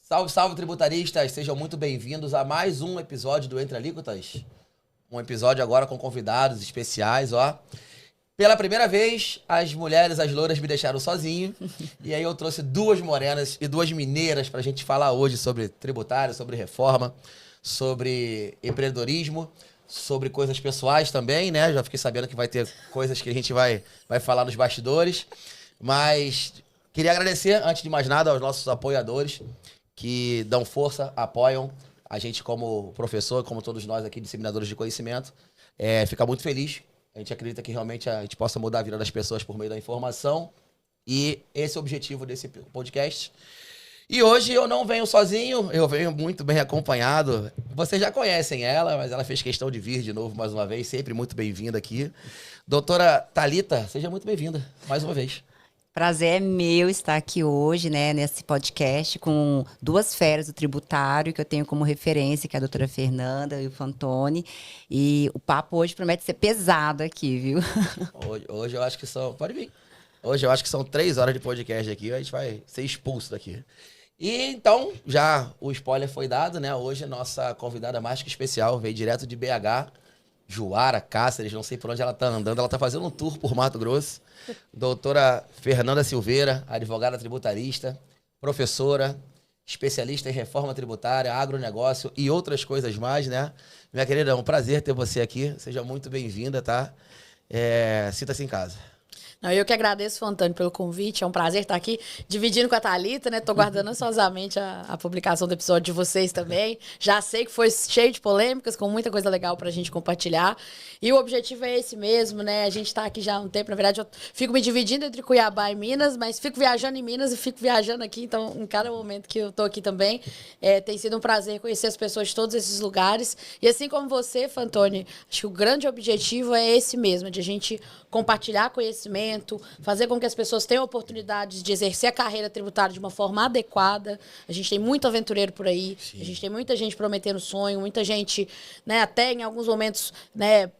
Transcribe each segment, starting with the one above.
Salve, salve, tributaristas! Sejam muito bem-vindos a mais um episódio do Entre Alíquotas. Um episódio agora com convidados especiais, ó. Pela primeira vez, as mulheres, as louras me deixaram sozinho. E aí eu trouxe duas morenas e duas mineiras pra gente falar hoje sobre tributário, sobre reforma, sobre empreendedorismo, sobre coisas pessoais também, né? Já fiquei sabendo que vai ter coisas que a gente vai falar nos bastidores. Mas queria agradecer, antes de mais nada, aos nossos apoiadores que dão força, apoiam a gente como professor, como todos nós aqui, disseminadores de conhecimento. Fica muito feliz. A gente acredita que realmente a gente possa mudar a vida das pessoas por meio da informação. E esse é o objetivo desse podcast. E hoje eu não venho sozinho, eu venho muito bem acompanhado. Vocês já conhecem ela, mas ela fez questão de vir de novo mais uma vez. Sempre muito bem-vinda aqui. Doutora Thalita, seja muito bem-vinda mais uma vez. Prazer é meu estar aqui hoje, né, nesse podcast com duas feras do tributário que eu tenho como referência, que é a doutora Fernanda e o Fantoni. E o papo hoje promete ser pesado aqui, viu? Hoje eu acho que são... Pode vir. Hoje eu acho que são 3 horas de podcast aqui, a gente vai ser expulso daqui. E então, já o spoiler foi dado, né? Hoje a nossa convidada mais que especial veio direto de BH, Juara, Cáceres, não sei por onde ela tá andando, ela tá fazendo um tour por Mato Grosso. Doutora Fernanda Silveira, advogada tributarista, professora, especialista em reforma tributária, agronegócio e outras coisas mais, né? Minha querida, é um prazer ter você aqui. Seja muito bem-vinda, tá? Sinta-se em casa. Não, eu que agradeço, Fantoni, pelo convite. É um prazer estar aqui dividindo com a Thalita, né? Tô guardando ansiosamente a publicação do episódio de vocês também. Já sei que foi cheio de polêmicas, com muita coisa legal pra gente compartilhar. E o objetivo é esse mesmo, né? A gente tá aqui já há um tempo. Na verdade, eu fico me dividindo entre Cuiabá e Minas, mas fico viajando em Minas e fico viajando aqui. Então, em cada momento que eu tô aqui também, tem sido um prazer conhecer as pessoas de todos esses lugares. E assim como você, Fantoni, acho que o grande objetivo é esse mesmo, de a gente compartilhar conhecimento, fazer com que as pessoas tenham oportunidades de exercer a carreira tributária de uma forma adequada. A gente tem muito aventureiro por aí, sim. A gente tem muita gente prometendo sonho, muita gente, né, até em alguns momentos, né,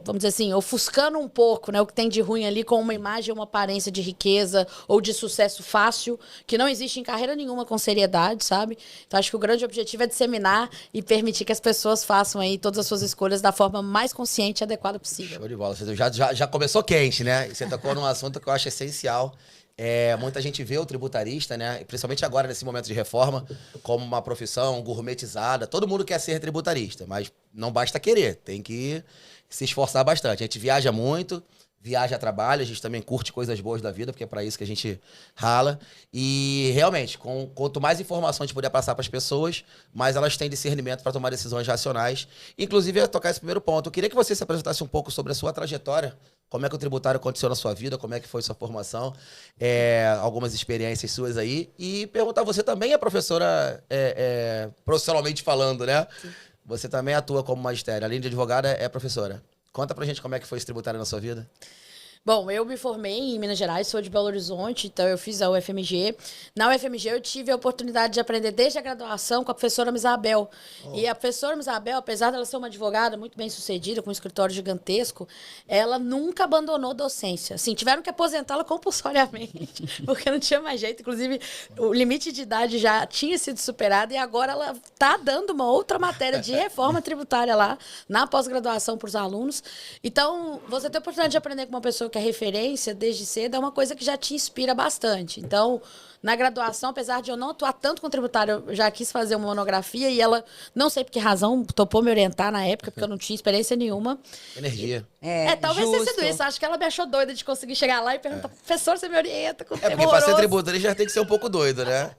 vamos dizer assim, ofuscando um pouco, né, o que tem de ruim ali com uma imagem, uma aparência de riqueza ou de sucesso fácil, que não existe em carreira nenhuma com seriedade, sabe? Então, acho que o grande objetivo é disseminar e permitir que as pessoas façam aí todas as suas escolhas da forma mais consciente e adequada possível. Show de bola. Você já começou quente, né? Você tocou num assunto que eu acho essencial. Muita gente vê o tributarista, né? Principalmente agora, nesse momento de reforma, como uma profissão gourmetizada. Todo mundo quer ser tributarista, mas não basta querer, tem que se esforçar bastante. A gente viaja muito, viaja a trabalho, a gente também curte coisas boas da vida, porque é para isso que a gente rala. E, realmente, quanto mais informação a gente puder passar para as pessoas, mais elas têm discernimento para tomar decisões racionais. Inclusive, eu ia tocar esse primeiro ponto. Eu queria que você se apresentasse um pouco sobre a sua trajetória, como é que o tributário aconteceu na sua vida, como é que foi sua formação, algumas experiências suas aí. E perguntar, você também é professora, profissionalmente falando, né? Sim. Você também atua como magistério, além de advogada, é professora. Conta pra gente como é que foi esse tributário na sua vida. Bom, eu me formei em Minas Gerais, sou de Belo Horizonte, então eu fiz a UFMG. Na UFMG eu tive a oportunidade de aprender desde a graduação com a professora Misabel. Oh. E a professora Misabel, apesar dela ser uma advogada muito bem sucedida, com um escritório gigantesco, ela nunca abandonou docência. Assim, tiveram que aposentá-la compulsoriamente, porque não tinha mais jeito. Inclusive, o limite de idade já tinha sido superado e agora ela está dando uma outra matéria de reforma tributária lá, na pós-graduação para os alunos. Então, você tem a oportunidade de aprender com uma pessoa que é referência desde cedo, é uma coisa que já te inspira bastante. Então, na graduação, apesar de eu não atuar tanto com tributário, eu já quis fazer uma monografia e ela, não sei por que razão, topou me orientar na época, porque eu não tinha experiência nenhuma. Energia. Talvez tenha sido isso. Acho que ela me achou doida de conseguir chegar lá e perguntar, professor, você me orienta com o tema porque para ser tributarista já tem que ser um pouco doido, né?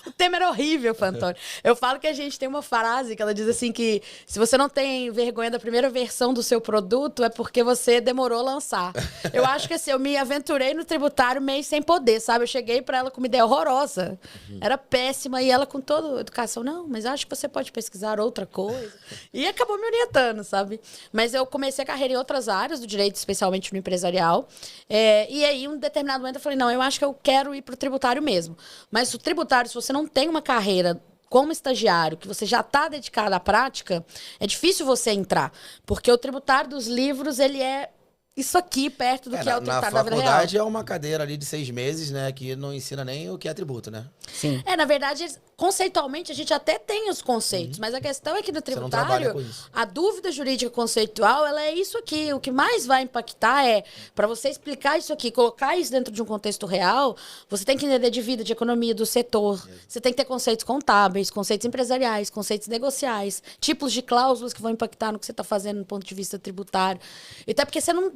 O tema era horrível, Fantoni. Eu falo que a gente tem uma frase que ela diz assim que se você não tem vergonha da primeira versão do seu produto é porque você demorou a lançar. Eu acho que assim, eu me aventurei no tributário meio sem poder, sabe? Eu cheguei pra ela com uma ideia horrorosa. Era péssima e ela com toda a educação, não, mas acho que você pode pesquisar outra coisa. E acabou me orientando, sabe? Mas eu comecei a carreira em outras áreas do direito, especialmente no empresarial. E aí, em um determinado momento, eu falei, não, eu acho que eu quero ir pro tributário mesmo. Mas o tributário, se você não tem uma carreira como estagiário, que você já está dedicado à prática, é difícil você entrar. Porque o tributário dos livros, ele é isso aqui, perto do que é o tributário da vida real. Na faculdade é uma cadeira ali de 6 meses, né? Que não ensina nem o que é tributo, né? Sim. Na verdade, conceitualmente, a gente até tem os conceitos, mas a questão é que no Você não trabalha tributário, com isso. a dúvida jurídica conceitual, ela é isso aqui. O que mais vai impactar é, para você explicar isso aqui, colocar isso dentro de um contexto real, você tem que entender de vida, de economia, do setor. Você tem que ter conceitos contábeis, conceitos empresariais, conceitos negociais, tipos de cláusulas que vão impactar no que você está fazendo do ponto de vista tributário. E até porque você não...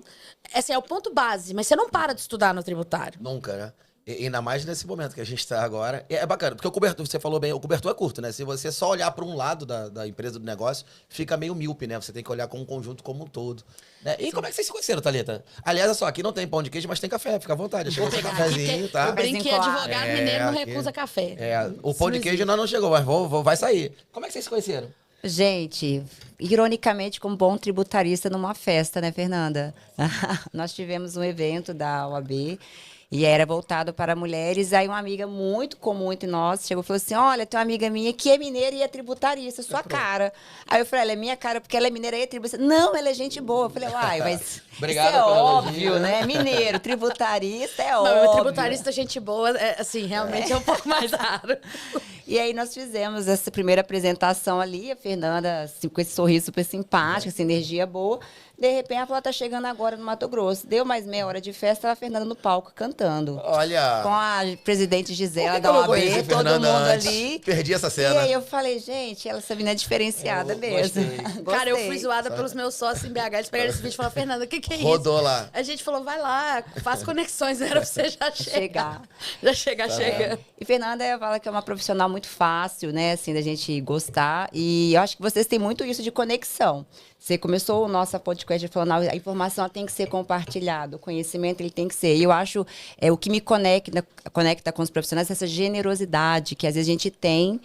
Esse é o ponto base, mas você não para de estudar no tributário. Nunca, né? E ainda mais nesse momento que a gente está agora. É bacana, porque o cobertor, você falou bem, o cobertor é curto, né? Se você só olhar para um lado da empresa, do negócio, fica meio míope, né? Você tem que olhar como um conjunto como um todo. Né? E como é que vocês se conheceram, Thalita? Aliás, olha só, aqui não tem pão de queijo, mas tem café, fica à vontade. Chegou seu cafezinho, tá? Eu brinco que advogado mineiro não aqui. recusa café. O pão de queijo ainda não chegou, mas vai sair. Como é que vocês se conheceram? Gente, ironicamente, como bom tributarista numa festa, né, Fernanda? Nós tivemos um evento da OAB e era voltado para mulheres. Aí uma amiga muito comum entre nós chegou e falou assim: olha, tem uma amiga minha que é mineira e é tributarista, sua cara. Aí eu falei: ela é minha cara porque ela é mineira e é tributarista. Não, ela é gente boa. Eu falei: uai, mas Obrigado isso é pelo óbvio, elogio. né? Mineiro, tributarista é Não, óbvio. o tributarista, gente boa, assim, realmente é um pouco mais raro. E aí nós fizemos essa primeira apresentação ali, a Fernanda, assim, com esse sorriso super simpático, essa energia boa. De repente, ela falou: tá chegando agora no Mato Grosso. Deu mais meia hora de festa, a Fernanda no palco cantando. Olha. Com a presidente Gisela Por que da eu não OAB, conheci todo Fernanda mundo antes? ali. Perdi essa E cena. aí eu falei: gente, essa menina é diferenciada Eu mesmo. gostei. Cara, eu Gostei. fui zoada pelos meus sócios em BH. Eles pegaram esse vídeo e falaram: Fernanda, o que é isso? Rodou lá. A gente falou: vai lá, faz conexões, era pra você já chegar. Já chegar chegando. E Fernanda fala que é uma profissional muito fácil, né, assim, da gente gostar. E eu acho que vocês têm muito isso de conexão. Você começou o nosso podcast falando: a informação ela tem que ser compartilhada, o conhecimento ele tem que ser. E eu acho o que me conecta com os profissionais, essa generosidade que às vezes a gente tem,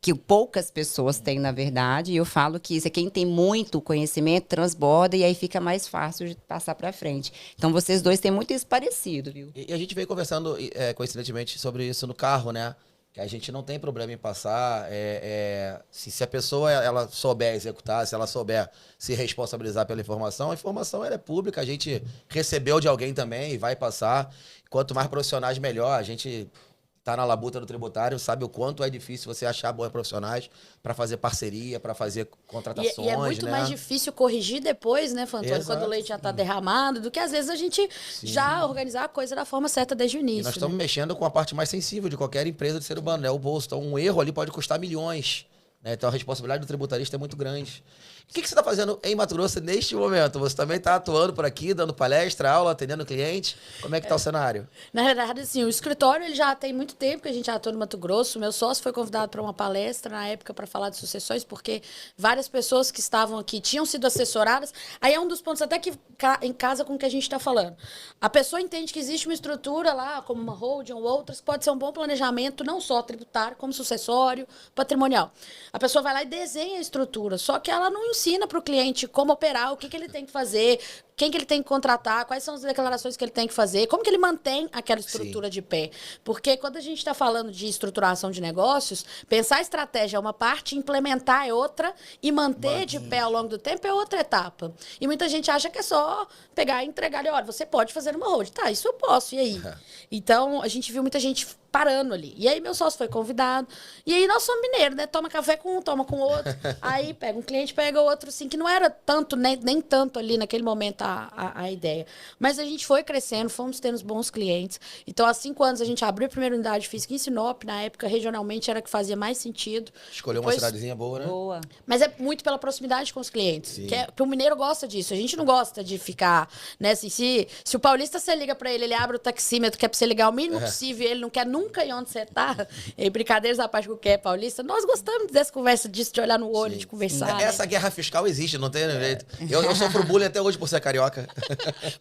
que poucas pessoas têm, na verdade. E eu falo que isso é quem tem muito conhecimento, transborda, e aí fica mais fácil de passar para frente. Então, vocês dois têm muito isso parecido, viu? E a gente veio conversando, coincidentemente, sobre isso no carro, né? Que a gente não tem problema em passar. Se a pessoa ela souber executar, se ela souber se responsabilizar pela informação, a informação ela é pública, a gente recebeu de alguém também e vai passar. Quanto mais profissionais, melhor. A gente tá na labuta do tributário, sabe o quanto é difícil você achar bons profissionais para fazer parceria, para fazer contratações, E é muito né? mais difícil corrigir depois, né, Fantônio, Exato. quando o leite já está derramado, do que às vezes a gente já organizar a coisa da forma certa desde o E início. nós estamos mexendo com a parte mais sensível de qualquer empresa de ser humano, né? O bolso. Então, um erro ali pode custar milhões. Né? Então, a responsabilidade do tributarista é muito grande. O que você está fazendo em Mato Grosso neste momento? Você também está atuando por aqui, dando palestra, aula, atendendo cliente? Como é que está o cenário? Na verdade, assim, o escritório ele já tem muito tempo que a gente atua no Mato Grosso. Meu sócio foi convidado para uma palestra na época para falar de sucessões, porque várias pessoas que estavam aqui tinham sido assessoradas. Aí é um dos pontos até que em casa com o que a gente está falando. A pessoa entende que existe uma estrutura lá, como uma holding ou outras, que pode ser um bom planejamento, não só tributário, como sucessório, patrimonial. A pessoa vai lá e desenha a estrutura, só que ela não ensina para o cliente como operar, o que ele tem que fazer, quem que ele tem que contratar, quais são as declarações que ele tem que fazer, como que ele mantém aquela estrutura de pé. Porque quando a gente está falando de estruturação de negócios, pensar a estratégia é uma parte, implementar é outra, e manter de pé ao longo do tempo é outra etapa. E muita gente acha que é só pegar e entregar, olha, você pode fazer uma holding. Tá, isso eu posso, e aí? Então, a gente viu muita gente parando ali. E aí, meu sócio foi convidado. E aí, nós somos mineiros, né? Toma café com um, toma com outro. Aí, pega um cliente, pega outro, assim, que não era tanto, nem tanto ali naquele momento a ideia. Mas a gente foi crescendo, fomos tendo bons clientes. Então, há 5 anos, a gente abriu a primeira unidade física em Sinop. Na época, regionalmente, era a que fazia mais sentido. Escolheu Depois, uma cidadezinha boa, né? Boa. mas é muito pela proximidade com os clientes. Que o mineiro gosta disso. A gente não gosta de ficar, né? Assim, se o paulista, você liga pra ele abre o taxímetro, quer pra você ligar o mínimo possível, e ele não quer nunca ir onde você tá. E brincadeiras à parte com o que é paulista, nós gostamos dessa conversa disso, de olhar no olho, de conversar. Essa guerra fiscal existe, não tem jeito. Eu sofro bullying até hoje por ser carioca.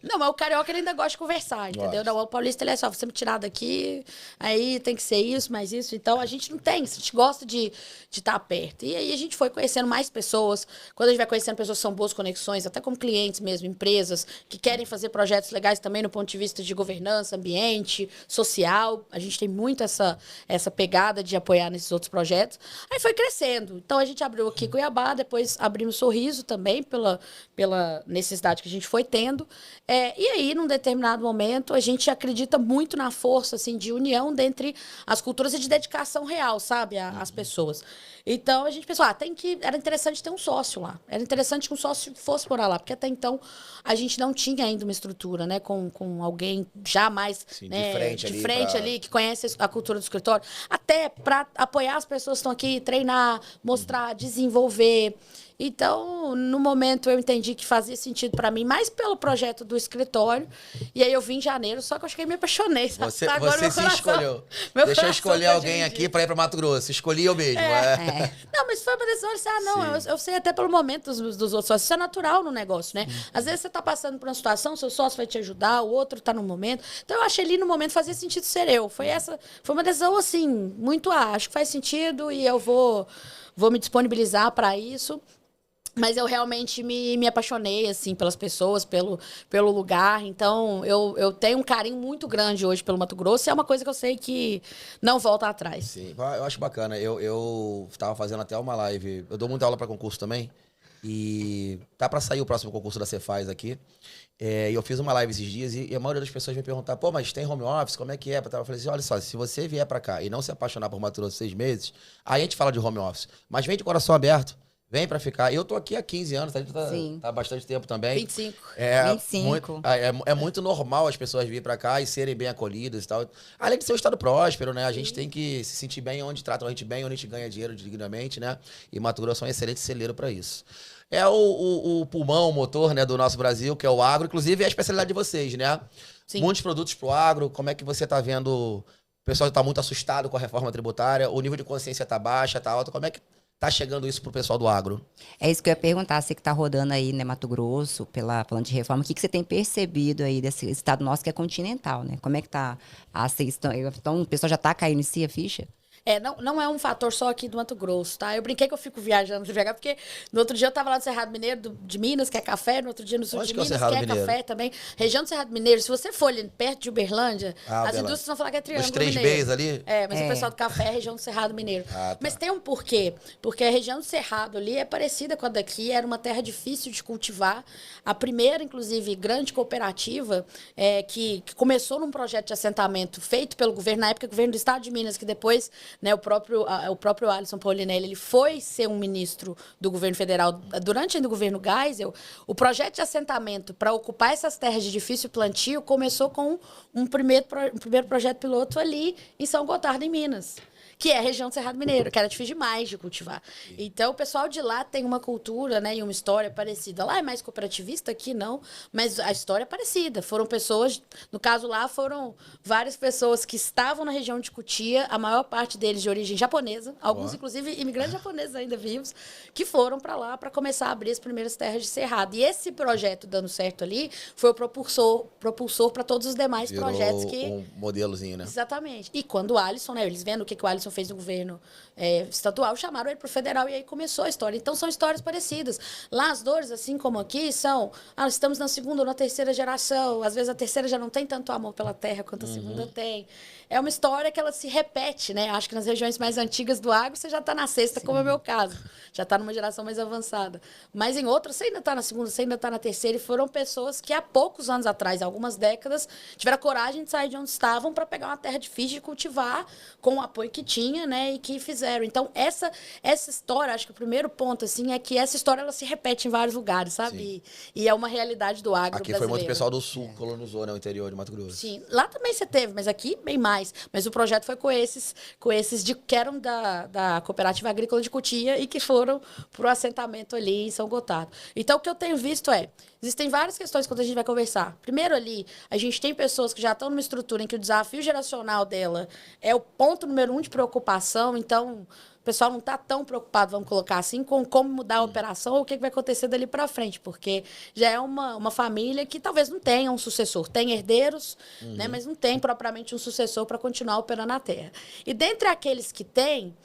Não, mas o carioca ele ainda gosta de conversar, entendeu? Não, o paulista ele é só, você me tirar daqui, aí tem que ser isso, mais isso. Então a gente não tem, a gente gosta de estar perto. E aí a gente foi conhecendo mais pessoas. Quando a gente vai conhecendo pessoas que são boas conexões, até como clientes mesmo, empresas que querem fazer projetos legais também no ponto de vista de governança, ambiente, social. A gente tem muito essa pegada de apoiar nesses outros projetos. Aí foi crescendo. Então, a gente abriu aqui em Cuiabá, depois abrimos Sorriso também, pela necessidade que a gente foi tendo. E aí, num determinado momento, a gente acredita muito na força, assim, de união dentre as culturas e de dedicação real, sabe, às pessoas. Então, a gente pensou, era interessante ter um sócio lá. Era interessante que um sócio fosse morar lá, porque até então a gente não tinha ainda uma estrutura, né, com alguém já mais, Sim, né, de frente ali, que conhece a cultura do escritório, até para apoiar as pessoas que estão aqui, treinar, mostrar, desenvolver. Então, no momento, eu entendi que fazia sentido para mim, mais pelo projeto do escritório. E aí eu vim em janeiro, só que eu acho que eu me apaixonei. Sabe? Você Agora se escolheu. Deixa eu escolher alguém aqui para ir para Mato Grosso. Escolhi eu mesmo. Não, mas foi uma decisão, eu sei até pelo momento dos outros sócios. Isso é natural no negócio, né? Às vezes você está passando por uma situação, seu sócio vai te ajudar, o outro está no momento. Então, eu achei ali no momento fazia sentido ser eu. Foi uma decisão, assim, muito, acho que faz sentido e eu vou me disponibilizar para isso. Mas eu realmente me apaixonei, assim, pelas pessoas, pelo lugar. Então, eu tenho um carinho muito grande hoje pelo Mato Grosso. E é uma coisa que eu sei que não volta atrás. Sim, eu acho bacana. Eu tava fazendo até uma live. Eu dou muita aula para concurso também. E tá para sair o próximo concurso da Cefaz aqui. E eu fiz uma live esses dias e a maioria das pessoas me perguntar, pô, mas tem home office? Como é que é? Eu falei assim, olha só, se você vier para cá e não se apaixonar por Mato Grosso 6 meses, aí a gente fala de home office. Mas vem de coração aberto. Vem pra ficar. Eu tô aqui há 15 anos, tá há bastante tempo também. 25. 25. É muito normal as pessoas virem pra cá e serem bem acolhidas e tal. Além de ser um estado próspero, né? A gente tem que se sentir bem onde tratam a gente bem, onde a gente ganha dinheiro dignamente, né? E Mato Grosso é um excelente celeiro pra isso. É o pulmão, o motor, né, do nosso Brasil, que é o agro. Inclusive, é a especialidade de vocês, né? Sim. Muitos produtos pro agro. Como é que você tá vendo? O pessoal tá muito assustado com a reforma tributária. O nível de consciência tá baixa, tá alto. Como é que tá chegando isso pro pessoal do agro? É isso que eu ia perguntar, você que tá rodando aí, né, Mato Grosso, falando de reforma, o que você tem percebido aí desse estado nosso que é continental, né? Como é que tá então o pessoal já tá caindo em si a ficha? Não é um fator só aqui do Mato Grosso, tá? Eu brinquei que eu fico viajando de BH, porque no outro dia eu tava lá no Cerrado Mineiro de Minas, que é café, no outro dia no sul de Minas, que é café também. Região do Cerrado Mineiro, se você for ali perto de Uberlândia, as indústrias vão falar que é Triângulo Mineiro. Os 3 Bs ali? Mas o pessoal do café é região do Cerrado Mineiro. Tá. Mas tem um porquê, porque a região do Cerrado ali é parecida com a daqui, era uma terra difícil de cultivar. A primeira, inclusive, grande cooperativa que começou num projeto de assentamento feito pelo governo, na época, o governo do estado de Minas, que depois, né, o próprio Alisson Paulinelli, ele foi ser um ministro do governo federal durante ainda o governo Geisel. O projeto de assentamento para ocupar essas terras de difícil plantio começou com um primeiro projeto piloto ali em São Gotardo, em Minas, que é a região do Cerrado Mineiro, que era difícil demais de cultivar. Então, o pessoal de lá tem uma cultura, né, e uma história parecida. Lá é mais cooperativista, aqui não, mas a história é parecida. Foram pessoas, no caso lá, foram várias pessoas que estavam na região de Cotia, a maior parte deles de origem japonesa, alguns, inclusive, imigrantes japoneses ainda vivos, que foram para lá para começar a abrir as primeiras terras de cerrado. E esse projeto dando certo ali foi o propulsor para todos os demais projetos que... um modelozinho, né? Exatamente. E quando o Alisson, né, eles vendo o que o Alisson fez no governo estadual, chamaram ele para o federal e aí começou a história. Então, são histórias parecidas. Lá, as dores, assim como aqui, são... estamos na segunda ou na terceira geração. Às vezes, a terceira já não tem tanto amor pela terra quanto a segunda tem. É uma história que ela se repete, né? Acho que nas regiões mais antigas do agro, você já está na sexta, como é o meu caso. Já está numa geração mais avançada. Mas em outras, você ainda está na segunda, você ainda está na terceira. E foram pessoas que há poucos anos atrás, algumas décadas, tiveram a coragem de sair de onde estavam para pegar uma terra difícil de cultivar, com o apoio que tinha, né? E que fizeram. Então, essa história, acho que o primeiro ponto, assim, é que essa história, ela se repete em vários lugares, sabe? E é uma realidade do agro aqui brasileiro. Foi muito pessoal do sul que colonizou, né? O interior de Mato Grosso. Sim. Lá também você teve, mas aqui bem mais. Mas o projeto foi com esses que eram da Cooperativa Agrícola de Cotia e que foram para o assentamento ali em São Gotardo. Então, o que eu tenho visto existem várias questões quando a gente vai conversar. Primeiro ali, a gente tem pessoas que já estão numa estrutura em que o desafio geracional dela é o ponto número 1 de preocupação, então... O pessoal não está tão preocupado, vamos colocar assim, com como mudar a operação ou o que vai acontecer dali para frente, porque já é uma família que talvez não tenha um sucessor. Tem herdeiros, né, mas não tem propriamente um sucessor para continuar operando a terra. E dentre aqueles que tem,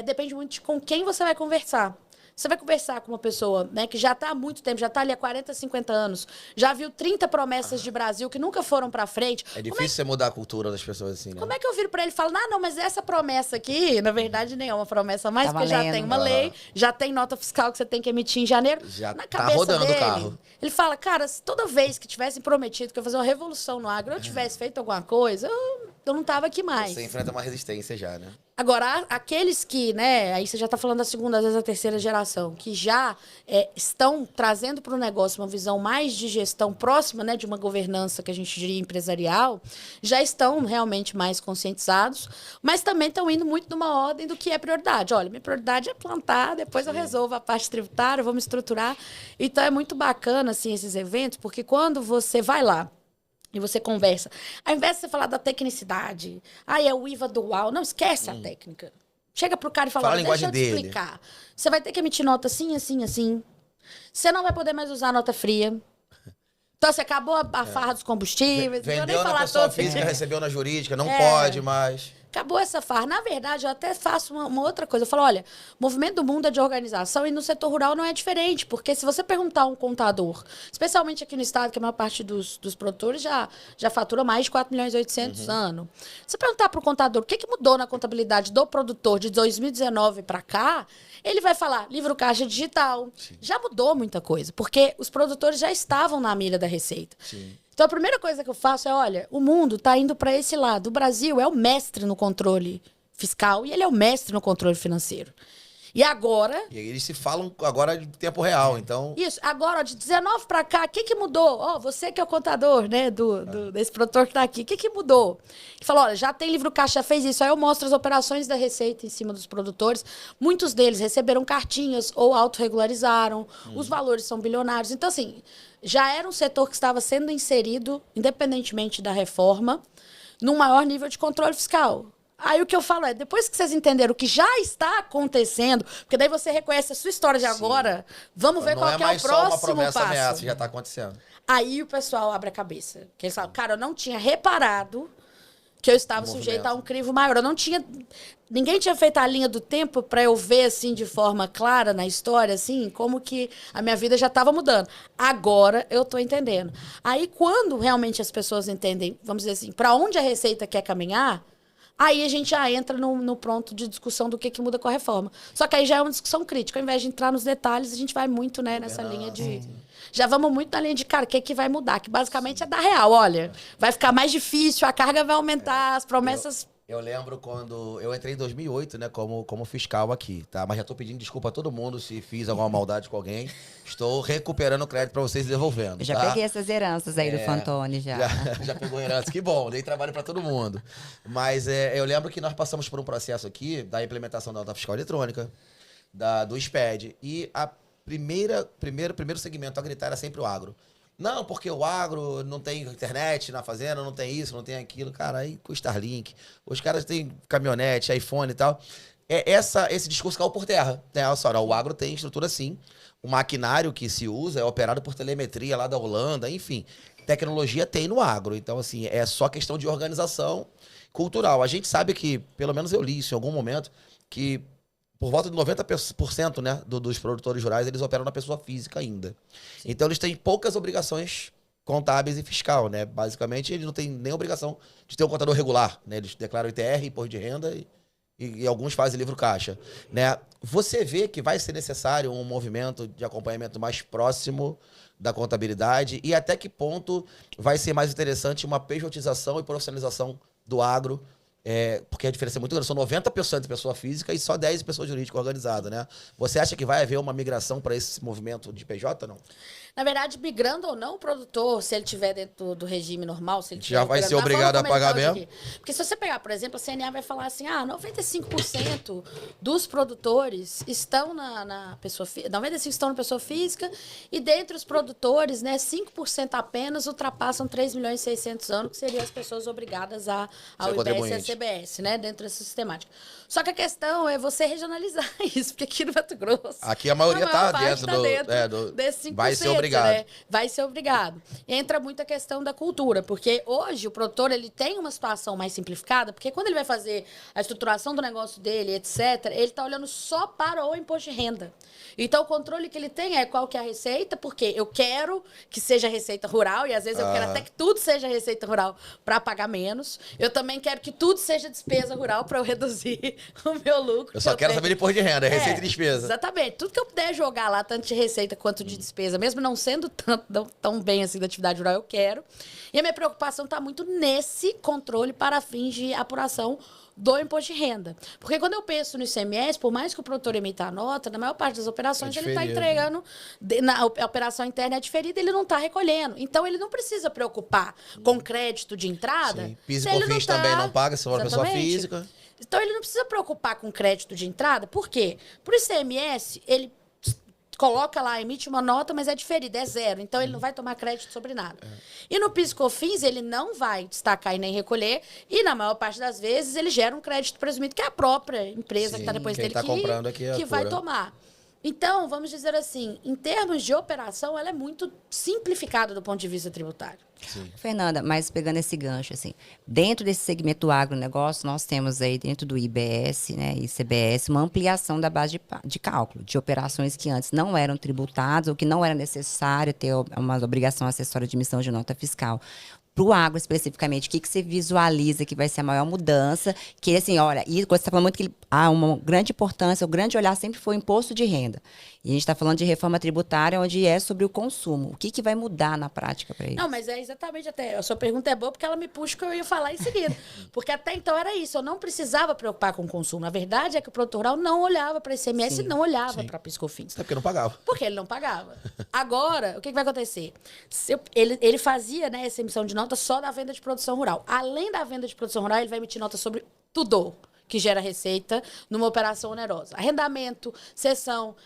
depende muito de com quem você vai conversar. Você vai conversar com uma pessoa, né, que já está há muito tempo, já está ali há 40, 50 anos, já viu 30 promessas de Brasil que nunca foram para frente. É difícil você mudar a cultura das pessoas assim, né? Como é que eu viro para ele e falo, não, mas essa promessa aqui, na verdade, nem é uma promessa mais, Tá porque já valendo. tem uma lei, já tem nota fiscal que você tem que emitir em janeiro. Já na tá cabeça rodando o dele, carro. Ele fala, cara, se toda vez que tivesse prometido que eu ia fazer uma revolução no agro, eu tivesse feito alguma coisa, eu não tava aqui mais. Você enfrenta uma resistência já, né? Agora, aqueles que, né, aí você já está falando da segunda, às vezes a terceira geração, que já estão trazendo para o negócio uma visão mais de gestão próxima, né, de uma governança que a gente diria empresarial, já estão realmente mais conscientizados, mas também estão indo muito numa ordem do que é prioridade. Olha, minha prioridade é plantar, depois eu resolvo a parte tributária, eu vou me estruturar. Então, é muito bacana, assim, esses eventos, porque quando você vai lá, e você conversa. Ao invés de você falar da tecnicidade, é o IVA dual. Não, esquece a técnica. Chega pro cara e fala, Fala a deixa linguagem eu te dele. explicar. Você vai ter que emitir nota assim, assim, assim. Você não vai poder mais usar nota fria. Então, você acabou a farra dos combustíveis. não vou nem Vendeu na falar pessoa todos. física, recebeu na jurídica, não pode mais. Acabou essa farra. Na verdade, eu até faço uma outra coisa. Eu falo, olha, o movimento do mundo é de organização e no setor rural não é diferente. Porque se você perguntar a um contador, especialmente aqui no estado, que a maior parte dos produtores já fatura mais de 4 milhões e 800 anos. Se você perguntar para o contador o que mudou na contabilidade do produtor de 2019 para cá, ele vai falar livro caixa digital. Sim. Já mudou muita coisa, porque os produtores já estavam na mira da Receita. Sim. Então, a primeira coisa que eu faço é, olha, o mundo está indo para esse lado. O Brasil é o mestre no controle fiscal e ele é o mestre no controle financeiro. E agora... E eles se falam agora de tempo real, então... Isso. Agora, ó, de 19 para cá, o que mudou? Ó, você que é o contador, né, desse produtor que está aqui, o que mudou? Ele falou, olha, já tem livro caixa, já fez isso. Aí eu mostro as operações da Receita em cima dos produtores. Muitos deles receberam cartinhas ou autorregularizaram. Os valores são bilionários. Então, assim... Já era um setor que estava sendo inserido, independentemente da reforma, num maior nível de controle fiscal. Aí o que eu falo é, depois que vocês entenderam o que já está acontecendo, porque daí você reconhece a sua história de agora, vamos ver qual é o próximo só uma promessa passo. ameaça, já está acontecendo. Aí o pessoal abre a cabeça. Que eles falam, cara, eu não tinha reparado que eu estava sujeita a um crivo maior. Eu não tinha... Ninguém tinha feito a linha do tempo para eu ver, assim, de forma clara na história, assim, como que a minha vida já estava mudando. Agora eu estou entendendo. Aí, quando realmente as pessoas entendem, vamos dizer assim, para onde a Receita quer caminhar, aí a gente já entra no pronto de discussão do que muda com a reforma. Só que aí já é uma discussão crítica. Ao invés de entrar nos detalhes, a gente vai muito, né, nessa linha de... Já vamos muito na linha de, cara, o que vai mudar? Que basicamente é dar real. Olha, vai ficar mais difícil, a carga vai aumentar, as promessas... Eu lembro quando eu entrei em 2008, né, como fiscal aqui, tá? Mas já tô pedindo desculpa a todo mundo se fiz alguma maldade com alguém. Estou recuperando o crédito para vocês e devolvendo, Eu já peguei essas heranças aí do Fantoni, já. Já pegou herança, que bom, dei trabalho para todo mundo. Mas eu lembro que nós passamos por um processo aqui da implementação da nota fiscal eletrônica, do SPED, e primeiro segmento a gritar era sempre o agro. Não, porque o agro não tem internet na fazenda, não tem isso, não tem aquilo. Cara, aí com o Starlink, os caras têm caminhonete, iPhone e tal. Esse discurso caiu por terra. Né? Olha só, o agro tem estrutura sim. O maquinário que se usa é operado por telemetria lá da Holanda, enfim. Tecnologia tem no agro. Então, assim, é só questão de organização cultural. A gente sabe que, pelo menos eu li isso em algum momento, que por volta de 90%, né, dos produtores rurais, eles operam na pessoa física ainda. Sim. Então, eles têm poucas obrigações contábeis e fiscal, né? Basicamente, eles não têm nem obrigação de ter um contador regular, né? Eles declaram ITR, imposto de renda e alguns fazem livro caixa, né? Você vê que vai ser necessário um movimento de acompanhamento mais próximo da contabilidade e até que ponto vai ser mais interessante uma pejotização e profissionalização do agro, porque a diferença é muito grande. São 90% de pessoa física e só 10% de pessoa jurídica organizada, né? Você acha que vai haver uma migração para esse movimento de PJ, não? Na verdade, migrando ou não, o produtor, se ele estiver dentro do regime normal, se ele já vai ser obrigado a pagar mesmo? Porque se você pegar, por exemplo, a CNA vai falar assim, 95% dos produtores estão na pessoa física, 95% estão na pessoa física, e dentre os produtores, né, 5% apenas ultrapassam 3 milhões e 600 anos, que seriam as pessoas obrigadas ao IBS e a CBS, né, dentro dessa sistemática. Só que a questão é você regionalizar isso, porque aqui no Mato Grosso... Aqui a maioria está dentro desse 5%. Vai ser obrigado. Né? Vai ser obrigado. Entra muito a questão da cultura, porque hoje o produtor ele tem uma situação mais simplificada, porque quando ele vai fazer a estruturação do negócio dele, etc., ele está olhando só para o imposto de renda. Então, o controle que ele tem é qual que é a receita, porque eu quero que seja receita rural, e às vezes eu quero até que tudo seja receita rural para pagar menos. Eu também quero que tudo seja despesa rural para eu reduzir o meu lucro. Eu só quero saber de imposto de renda, receita e despesa. Exatamente. Tudo que eu puder jogar lá, tanto de receita quanto de despesa, mesmo não sendo tão bem assim da atividade rural, eu quero. E a minha preocupação está muito nesse controle para fins de apuração do imposto de renda. Porque quando eu penso no ICMS, por mais que o produtor emita a nota, na maior parte das operações ele está entregando, a operação interna é diferida, ele não está recolhendo. Então, ele não precisa preocupar com crédito de entrada. Sim. PIS e COFINS também não paga, se for uma pessoa física. Então, ele não precisa preocupar com crédito de entrada. Por quê? Por ICMS, ele coloca lá, emite uma nota, mas é diferida, é zero. Então, ele não vai tomar crédito sobre nada. E no PIS/COFINS, ele não vai destacar e nem recolher. E, na maior parte das vezes, ele gera um crédito presumido, que é a própria empresa que está depois dele que vai tomar. Então, vamos dizer assim, em termos de operação, ela é muito simplificada do ponto de vista tributário. Sim. Fernanda, mas pegando esse gancho, assim, dentro desse segmento agronegócio, nós temos aí dentro do IBS, né, e CBS, uma ampliação da base de cálculo, de operações que antes não eram tributadas ou que não era necessário ter uma obrigação acessória de emissão de nota fiscal. Para o agro, especificamente, o que você visualiza que vai ser a maior mudança? Que, assim, olha, e você está falando muito que há uma grande importância, o grande olhar sempre foi o imposto de renda. E a gente está falando de reforma tributária, onde é sobre o consumo. O que vai mudar na prática para isso? Não, mas é exatamente até. A sua pergunta é boa porque ela me puxa o que eu ia falar em seguida. Porque até então era isso, eu não precisava preocupar com o consumo. A verdade é que o produtor rural não olhava para ICMS e não olhava para PIS/COFINS. É porque não pagava. Porque ele não pagava. Agora, o que vai acontecer? Ele fazia, né, essa emissão de nota só da venda de produção rural. Além da venda de produção rural, ele vai emitir nota sobre tudo que gera receita numa operação onerosa. Arrendamento, cessão,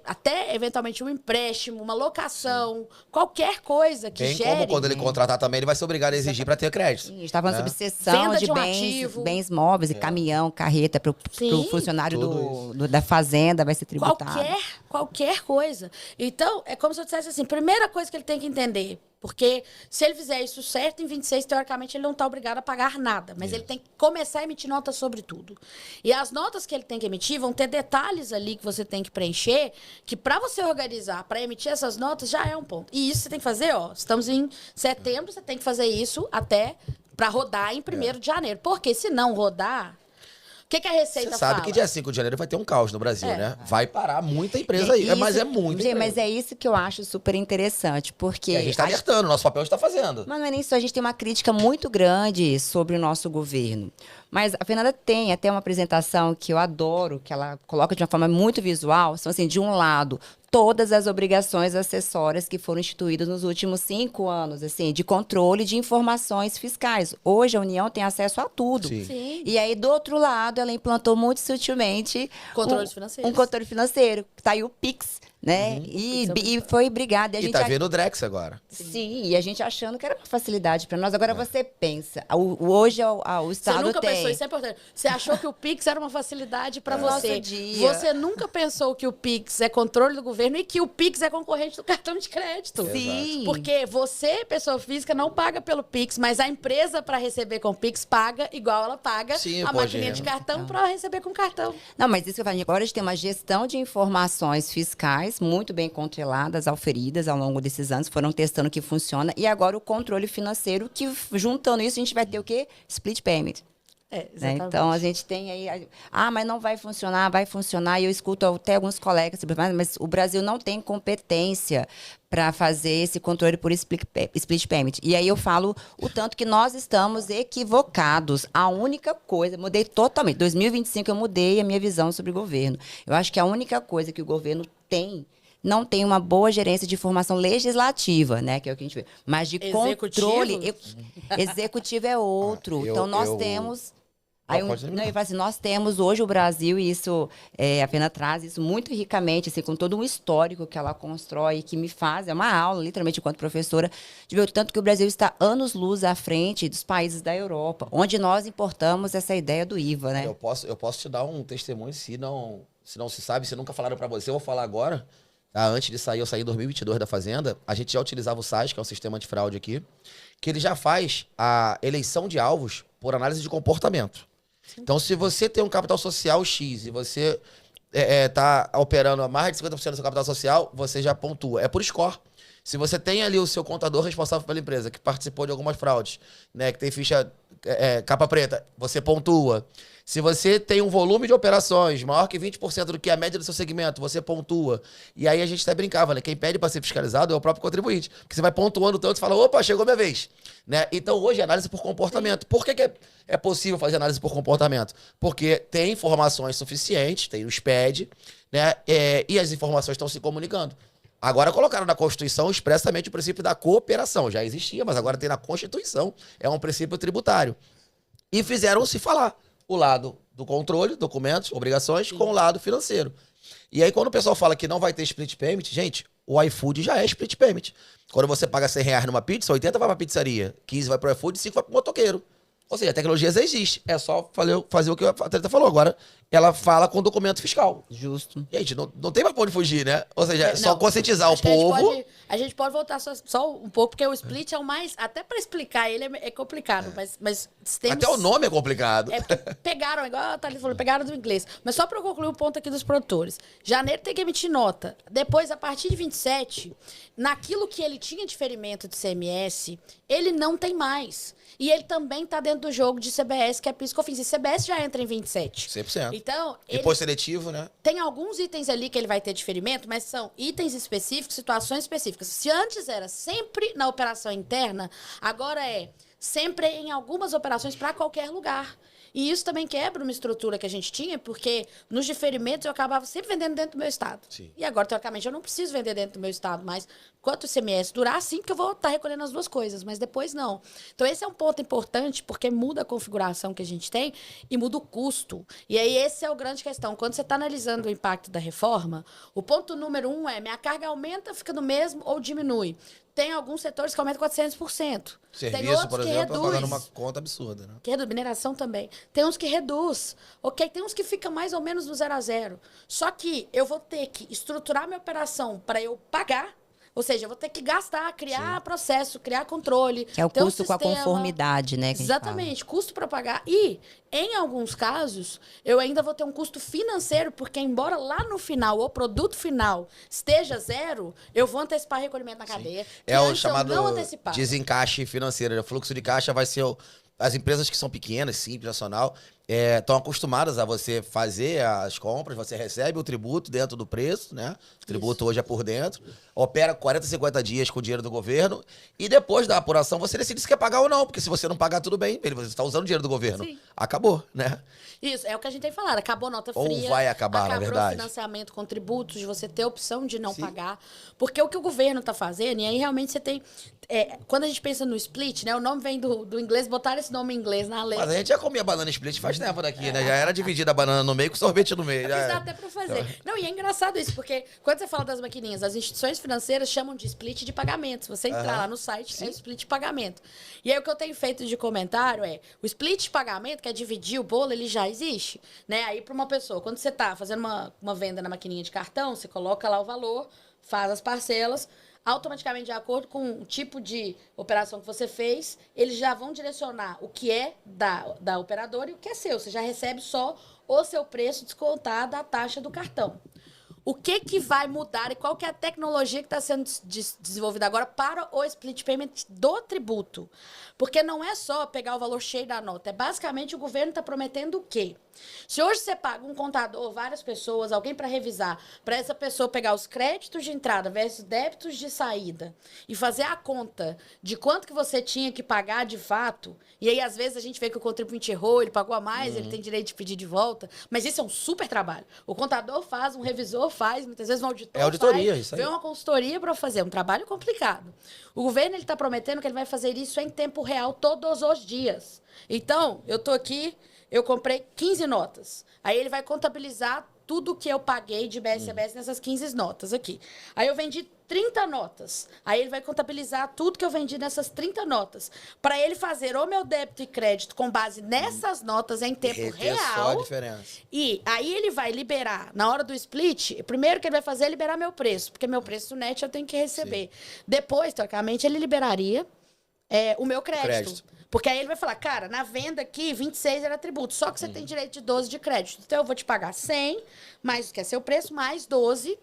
até eventualmente um empréstimo, uma locação, qualquer coisa que bem gere... como quando ele contratar também, ele vai ser obrigado a exigir para ter crédito. Sim, a gente está falando sobre cessão Venda de bens móveis, e caminhão, carreta, para o funcionário da fazenda vai ser tributado. Qualquer coisa. Então, é como se eu dissesse assim, primeira coisa que ele tem que entender, porque se ele fizer isso certo, em 26, teoricamente, ele não está obrigado a pagar nada. Mas ele tem que começar a emitir nota sobre tudo. E as notas que ele tem que emitir vão ter detalhes ali que você tem que preencher, que para você organizar, para emitir essas notas, já é um ponto. E isso você tem que fazer, estamos em setembro, você tem que fazer isso até para rodar em 1º de janeiro. Porque se não rodar... O que a Receita fala? Você sabe que dia 5 de janeiro vai ter um caos no Brasil, né? Vai parar muita empresa aí, mas é muito. Mas é isso que eu acho super interessante, porque... a gente está alertando, nosso papel está fazendo. Mas não é nem só, a gente tem uma crítica muito grande sobre o nosso governo. Mas a Fernanda tem até uma apresentação que eu adoro, que ela coloca de uma forma muito visual. São assim, de um lado, todas as obrigações acessórias que foram instituídas nos últimos 5 anos, assim, de controle de informações fiscais. Hoje a União tem acesso a tudo. Sim. E aí, do outro lado, ela implantou muito sutilmente um controle financeiro. Tá aí o Pix, né? E foi brigada. E tá vendo o Drex agora. Sim, e a gente achando que era uma facilidade para nós. Agora você pensa, hoje o Estado você nunca tem... pensou, isso é importante. Você achou que o Pix era uma facilidade para você. Dia. Você nunca pensou que o Pix é controle do governo e que o Pix é concorrente do cartão de crédito. Sim. Porque você, pessoa física, não paga pelo Pix, mas a empresa, para receber com Pix, paga igual ela paga a maquininha de cartão para receber com cartão. Não, mas isso que eu falo, agora a gente tem uma gestão de informações fiscais muito bem controladas, auferidas ao longo desses anos, foram testando que funciona, e agora o controle financeiro, que juntando isso, a gente vai ter o quê? Split payment. Né? Então, a gente tem aí... mas não vai funcionar, e eu escuto até alguns colegas, mas o Brasil não tem competência para fazer esse controle por split payment. E aí eu falo o tanto que nós estamos equivocados. A única coisa... Mudei totalmente. Em 2025, eu mudei a minha visão sobre o governo. Eu acho que a única coisa que o governo não tem uma boa gerência de informação legislativa, né? Que é o que a gente vê. Mas de controle... Executivo é outro. Então, nós temos... nós temos hoje o Brasil, e isso, a Fernanda traz isso muito ricamente, assim, com todo um histórico que ela constrói, que me faz, é uma aula, literalmente, enquanto professora, de ver o tanto que o Brasil está anos-luz à frente dos países da Europa, onde nós importamos essa ideia do IVA, né? Eu posso te dar um testemunho, se não se sabe, se nunca falaram para você, eu vou falar agora. tá? Antes de sair, eu saí em 2022 da Fazenda, a gente já utilizava o SAS, que é um sistema antifraude aqui, que ele já faz a eleição de alvos por análise de comportamento. Então, se você tem um capital social X e você tá operando a mais de 50% do seu capital social, você já pontua. É por score. Se você tem ali o seu contador responsável pela empresa, que participou de algumas fraudes, né, que tem ficha capa preta, você pontua. Se você tem um volume de operações maior que 20% do que a média do seu segmento, você pontua. E aí a gente até brincava, né? Quem pede para ser fiscalizado é o próprio contribuinte. Porque você vai pontuando tanto e fala, opa, chegou minha vez. Né? Então hoje é análise por comportamento. Por que é possível fazer análise por comportamento? Porque tem informações suficientes, tem o SPED, né? E as informações estão se comunicando. Agora colocaram na Constituição expressamente o princípio da cooperação. Já existia, mas agora tem na Constituição. É um princípio tributário. E fizeram se falar o lado do controle, documentos, obrigações, com o lado financeiro. E aí quando o pessoal fala que não vai ter split payment, gente, o iFood já é split payment. Quando você paga R$100 numa pizza, 80 vai pra pizzaria, 15 vai pro iFood e 5 vai pro motoqueiro. Ou seja, a tecnologia já existe. É só fazer o que a Thalita falou. Agora, ela fala com documento fiscal. Justo. Gente, não tem mais pra onde fugir, né? Ou seja, é só Não, conscientizar o acho que a gente povo. a gente pode voltar só um pouco, porque o split é o mais... Até para explicar ele é complicado, mas temos... Até o nome é complicado. É porque pegaram, igual a Thalita falou, pegaram do inglês. Mas só para eu concluir o ponto aqui dos produtores. Janeiro tem que emitir nota. Depois, a partir de 27, naquilo que ele tinha de ferimento de CMS, ele não tem mais. E ele também está dentro do jogo de CBS, que é PIS/COFINS. E CBS já entra em 27. 100%. Então, Depois seletivo, né? tem alguns itens ali que ele vai ter diferimento, mas são itens específicos, situações específicas. Se antes era sempre na operação interna, agora é sempre em algumas operações para qualquer lugar. E isso também quebra uma estrutura que a gente tinha, porque nos diferimentos eu acabava sempre vendendo dentro do meu estado. Sim. E agora, teoricamente, eu não preciso vender dentro do meu estado, mas quanto o ICMS durar, sim, que eu vou estar recolhendo as duas coisas, mas depois não. Então, esse é um ponto importante, porque muda a configuração que a gente tem e muda o custo. E aí, esse é o grande questão. Quando você está analisando o impacto da reforma, o ponto número 1 é, minha carga aumenta, fica no mesmo ou diminui? Tem alguns setores que aumentam 400%. Tem Serviço, outros por que exemplo, tá reduz. pagando uma conta absurda, né? Que reduz, mineração também. Tem uns que reduz. Ok, tem uns que fica mais ou menos no 0 a 0. Só que eu vou ter que estruturar minha operação para eu pagar. Ou seja, eu vou ter que gastar, criar processo, criar controle. Que é o ter um custo com a sistema. conformidade, né? Que a gente fala. Exatamente, custo para pagar. E, em alguns casos, eu ainda vou ter um custo financeiro, porque embora lá no final, o produto final esteja zero, eu vou antecipar recolhimento na cadeia. É o antes eu chamado não antecipava. desencaixe financeiro. O fluxo de caixa vai ser... As empresas que são pequenas, simples, nacional, estão acostumadas a você fazer as compras, você recebe o tributo dentro do preço, né? O tributo hoje é por dentro, opera 40, 50 dias com o dinheiro do governo e depois da apuração você decide se quer pagar ou não, porque se você não pagar, tudo bem, você está usando o dinheiro do governo. Sim. Acabou, né? Isso, é o que a gente tem falado. Acabou nota Ou fria. vai acabar, na acabou verdade. o financiamento com tributos, de você ter a opção de não Sim. pagar. Porque o que o governo está fazendo, e aí realmente você tem... quando a gente pensa no split, né? O nome vem do inglês, botaram esse nome em inglês na lei. Mas a gente já comia banana split faz tempo daqui, né? Já era dividida a banana no meio com sorvete no meio. Mas Já dá era. até pra fazer. Não, e é engraçado isso, porque quando você fala das maquininhas, as instituições financeiras chamam de split de pagamento. Se você entrar lá no site, é split de pagamento. E aí o que eu tenho feito de comentário é, o split de pagamento, que é dividir o bolo, ele já existe. Né? Aí para uma pessoa, quando você tá fazendo uma venda na maquininha de cartão, você coloca lá o valor, faz as parcelas, automaticamente, de acordo com o tipo de operação que você fez, eles já vão direcionar o que é da operadora e o que é seu. Você já recebe só o seu preço descontado da taxa do cartão. O que vai mudar e qual que é a tecnologia que está sendo desenvolvida agora para o split payment do tributo? Porque não é só pegar o valor cheio da nota, é basicamente o governo está prometendo o quê? Se hoje você paga um contador, várias pessoas, alguém para revisar, para essa pessoa pegar os créditos de entrada versus débitos de saída e fazer a conta de quanto que você tinha que pagar de fato, e aí às vezes a gente vê que o contribuinte errou, ele pagou a mais, ele tem direito de pedir de volta, mas isso é um super trabalho. O contador faz, um revisor faz, muitas vezes um auditor É auditoria, faz, isso aí. vê uma consultoria para fazer, um trabalho complicado. O governo está prometendo que ele vai fazer isso em tempo real todos os dias. Então, eu tô aqui... eu comprei 15 notas. Aí ele vai contabilizar tudo que eu paguei de BSBS nessas 15 notas aqui. Aí eu vendi 30 notas. Aí ele vai contabilizar tudo que eu vendi nessas 30 notas. Para ele fazer o meu débito e crédito com base nessas notas em tempo real. Só a diferença. E aí ele vai liberar, na hora do split, primeiro que ele vai fazer é liberar meu preço, porque meu preço net eu tenho que receber. Depois, teoricamente, ele liberaria o meu crédito. Porque aí ele vai falar, cara, na venda aqui, 26 era tributo, só que você tem direito de 12 de crédito. Então eu vou te pagar 100, mais o que é seu preço, mais 12.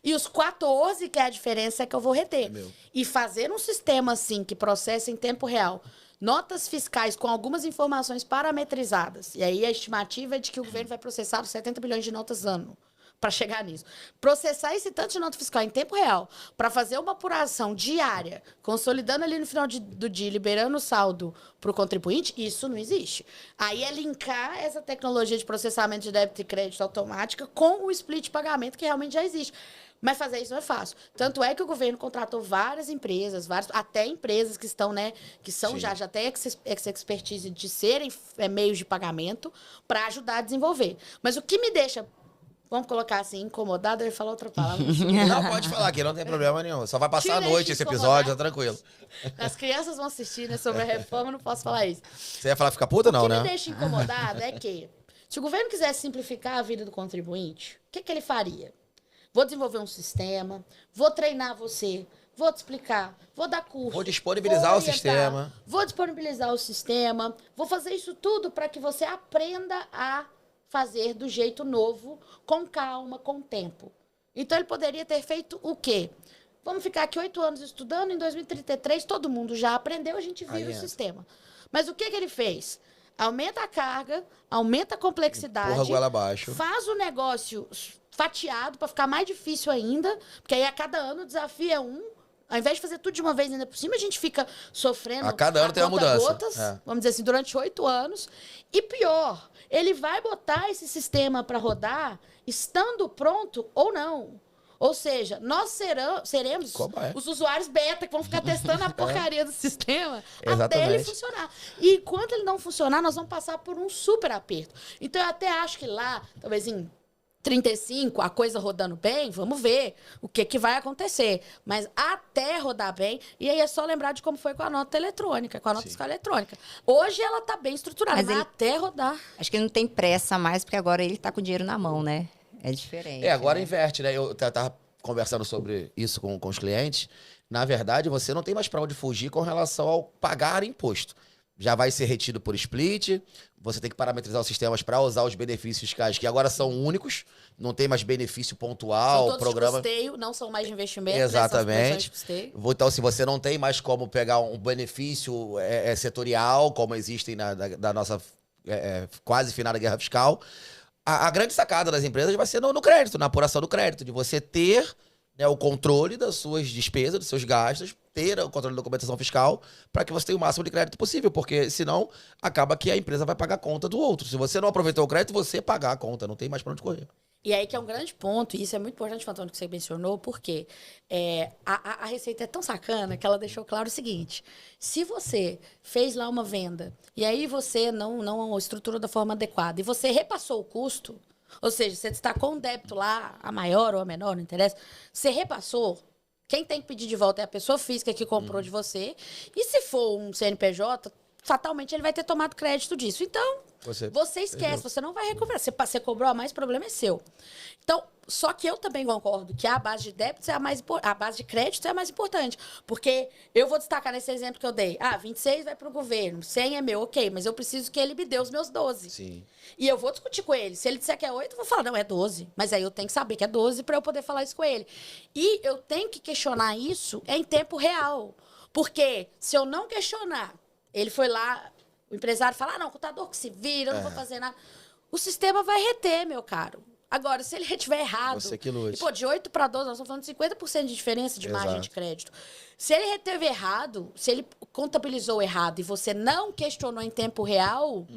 E os 14, que é a diferença, é que eu vou reter. E fazer um sistema assim, que processa em tempo real, notas fiscais com algumas informações parametrizadas. E aí a estimativa é de que o governo vai processar 70 bilhões de notas ano para chegar nisso. Processar esse tanto de nota fiscal em tempo real para fazer uma apuração diária, consolidando ali no final do dia, liberando o saldo para o contribuinte, isso não existe. Aí é linkar essa tecnologia de processamento de débito e crédito automática com o split de pagamento que realmente já existe. Mas fazer isso não é fácil. Tanto é que o governo contratou várias empresas, até empresas que estão, né, que são já têm essa expertise de serem meios de pagamento para ajudar a desenvolver. Mas o que me deixa, vamos colocar assim, incomodado, eu ia falar outra palavra. Não, pode falar aqui, não tem problema nenhum. Só vai passar a noite esse episódio, tá tranquilo. As crianças vão assistir, né, sobre a reforma, não posso falar isso. Você ia falar ficar puta, não, né? O que me deixa incomodada é que, se o governo quisesse simplificar a vida do contribuinte, o que ele faria? Vou desenvolver um sistema, vou treinar você, vou te explicar, vou dar curso. Vou disponibilizar o sistema. Vou disponibilizar o sistema, vou fazer isso tudo para que você aprenda a fazer do jeito novo, com calma, com tempo. Então, ele poderia ter feito o quê? Vamos ficar aqui 8 anos estudando, em 2033 todo mundo já aprendeu, a gente vira o sistema. Mas o que ele fez? Aumenta a carga, aumenta a complexidade, empurra a goela abaixo, faz o negócio fatiado para ficar mais difícil ainda, porque aí a cada ano o desafio é um. Ao invés de fazer tudo de uma vez ainda por cima, a gente fica sofrendo a cada ano tem uma mudança. Gotas, vamos dizer assim, durante 8 anos. E pior, ele vai botar esse sistema para rodar estando pronto ou não. Ou seja, nós seremos os usuários beta que vão ficar testando a porcaria do sistema até ele funcionar. E enquanto ele não funcionar, nós vamos passar por um super aperto. Então, eu até acho que lá, talvez em 35, a coisa rodando bem, vamos ver o que vai acontecer. Mas até rodar bem, e aí é só lembrar de como foi com a nota eletrônica, com a nota fiscal eletrônica. Hoje ela tá bem estruturada, mas até rodar. Acho que não tem pressa mais, porque agora ele tá com o dinheiro na mão, né? É diferente. Agora inverte, né? Eu tava conversando sobre isso com os clientes. Na verdade, você não tem mais para onde fugir com relação ao pagar imposto. Já vai ser retido por split, você tem que parametrizar os sistemas para usar os benefícios fiscais, que agora são únicos, não tem mais benefício pontual, são todos programa. De custeio, não são mais de investimento. Exatamente. Né? Então, se você não tem mais como pegar um benefício setorial, como existem da nossa quase finada guerra fiscal, a grande sacada das empresas vai ser no crédito, na apuração do crédito, de você ter o controle das suas despesas, dos seus gastos, ter o controle da documentação fiscal para que você tenha o máximo de crédito possível, porque senão acaba que a empresa vai pagar a conta do outro. Se você não aproveitou o crédito, você pagar a conta, não tem mais para onde correr. E aí que é um grande ponto, e isso é muito importante, Antônio, que você mencionou, porque a Receita é tão sacana que ela deixou claro o seguinte: se você fez lá uma venda e aí você não estruturou da forma adequada e você repassou o custo, ou seja, você destacou um débito lá, a maior ou a menor, não interessa, você repassou, quem tem que pedir de volta é a pessoa física que comprou de você, e se for um CNPJ, fatalmente ele vai ter tomado crédito disso. Então, você esquece, você não vai recuperar. Você cobrou a mais, o problema é seu. Então, só que eu também concordo que a base de débito é a base de crédito é a mais importante. Porque eu vou destacar nesse exemplo que eu dei. 26 vai para o governo, 100 é meu, ok, mas eu preciso que ele me dê os meus 12. Sim. E eu vou discutir com ele. Se ele disser que é 8, eu vou falar, não, é 12. Mas aí eu tenho que saber que é 12 para eu poder falar isso com ele. E eu tenho que questionar isso em tempo real. Porque se eu não questionar, ele foi lá, o empresário fala, não, o contador que se vira, eu não vou fazer nada. O sistema vai reter, meu caro. Agora, se ele retiver errado... Você que lute. E, pô, de 8 para 12, nós estamos falando de 50% de diferença de margem de crédito. Se ele reteve errado, se ele contabilizou errado e você não questionou em tempo real,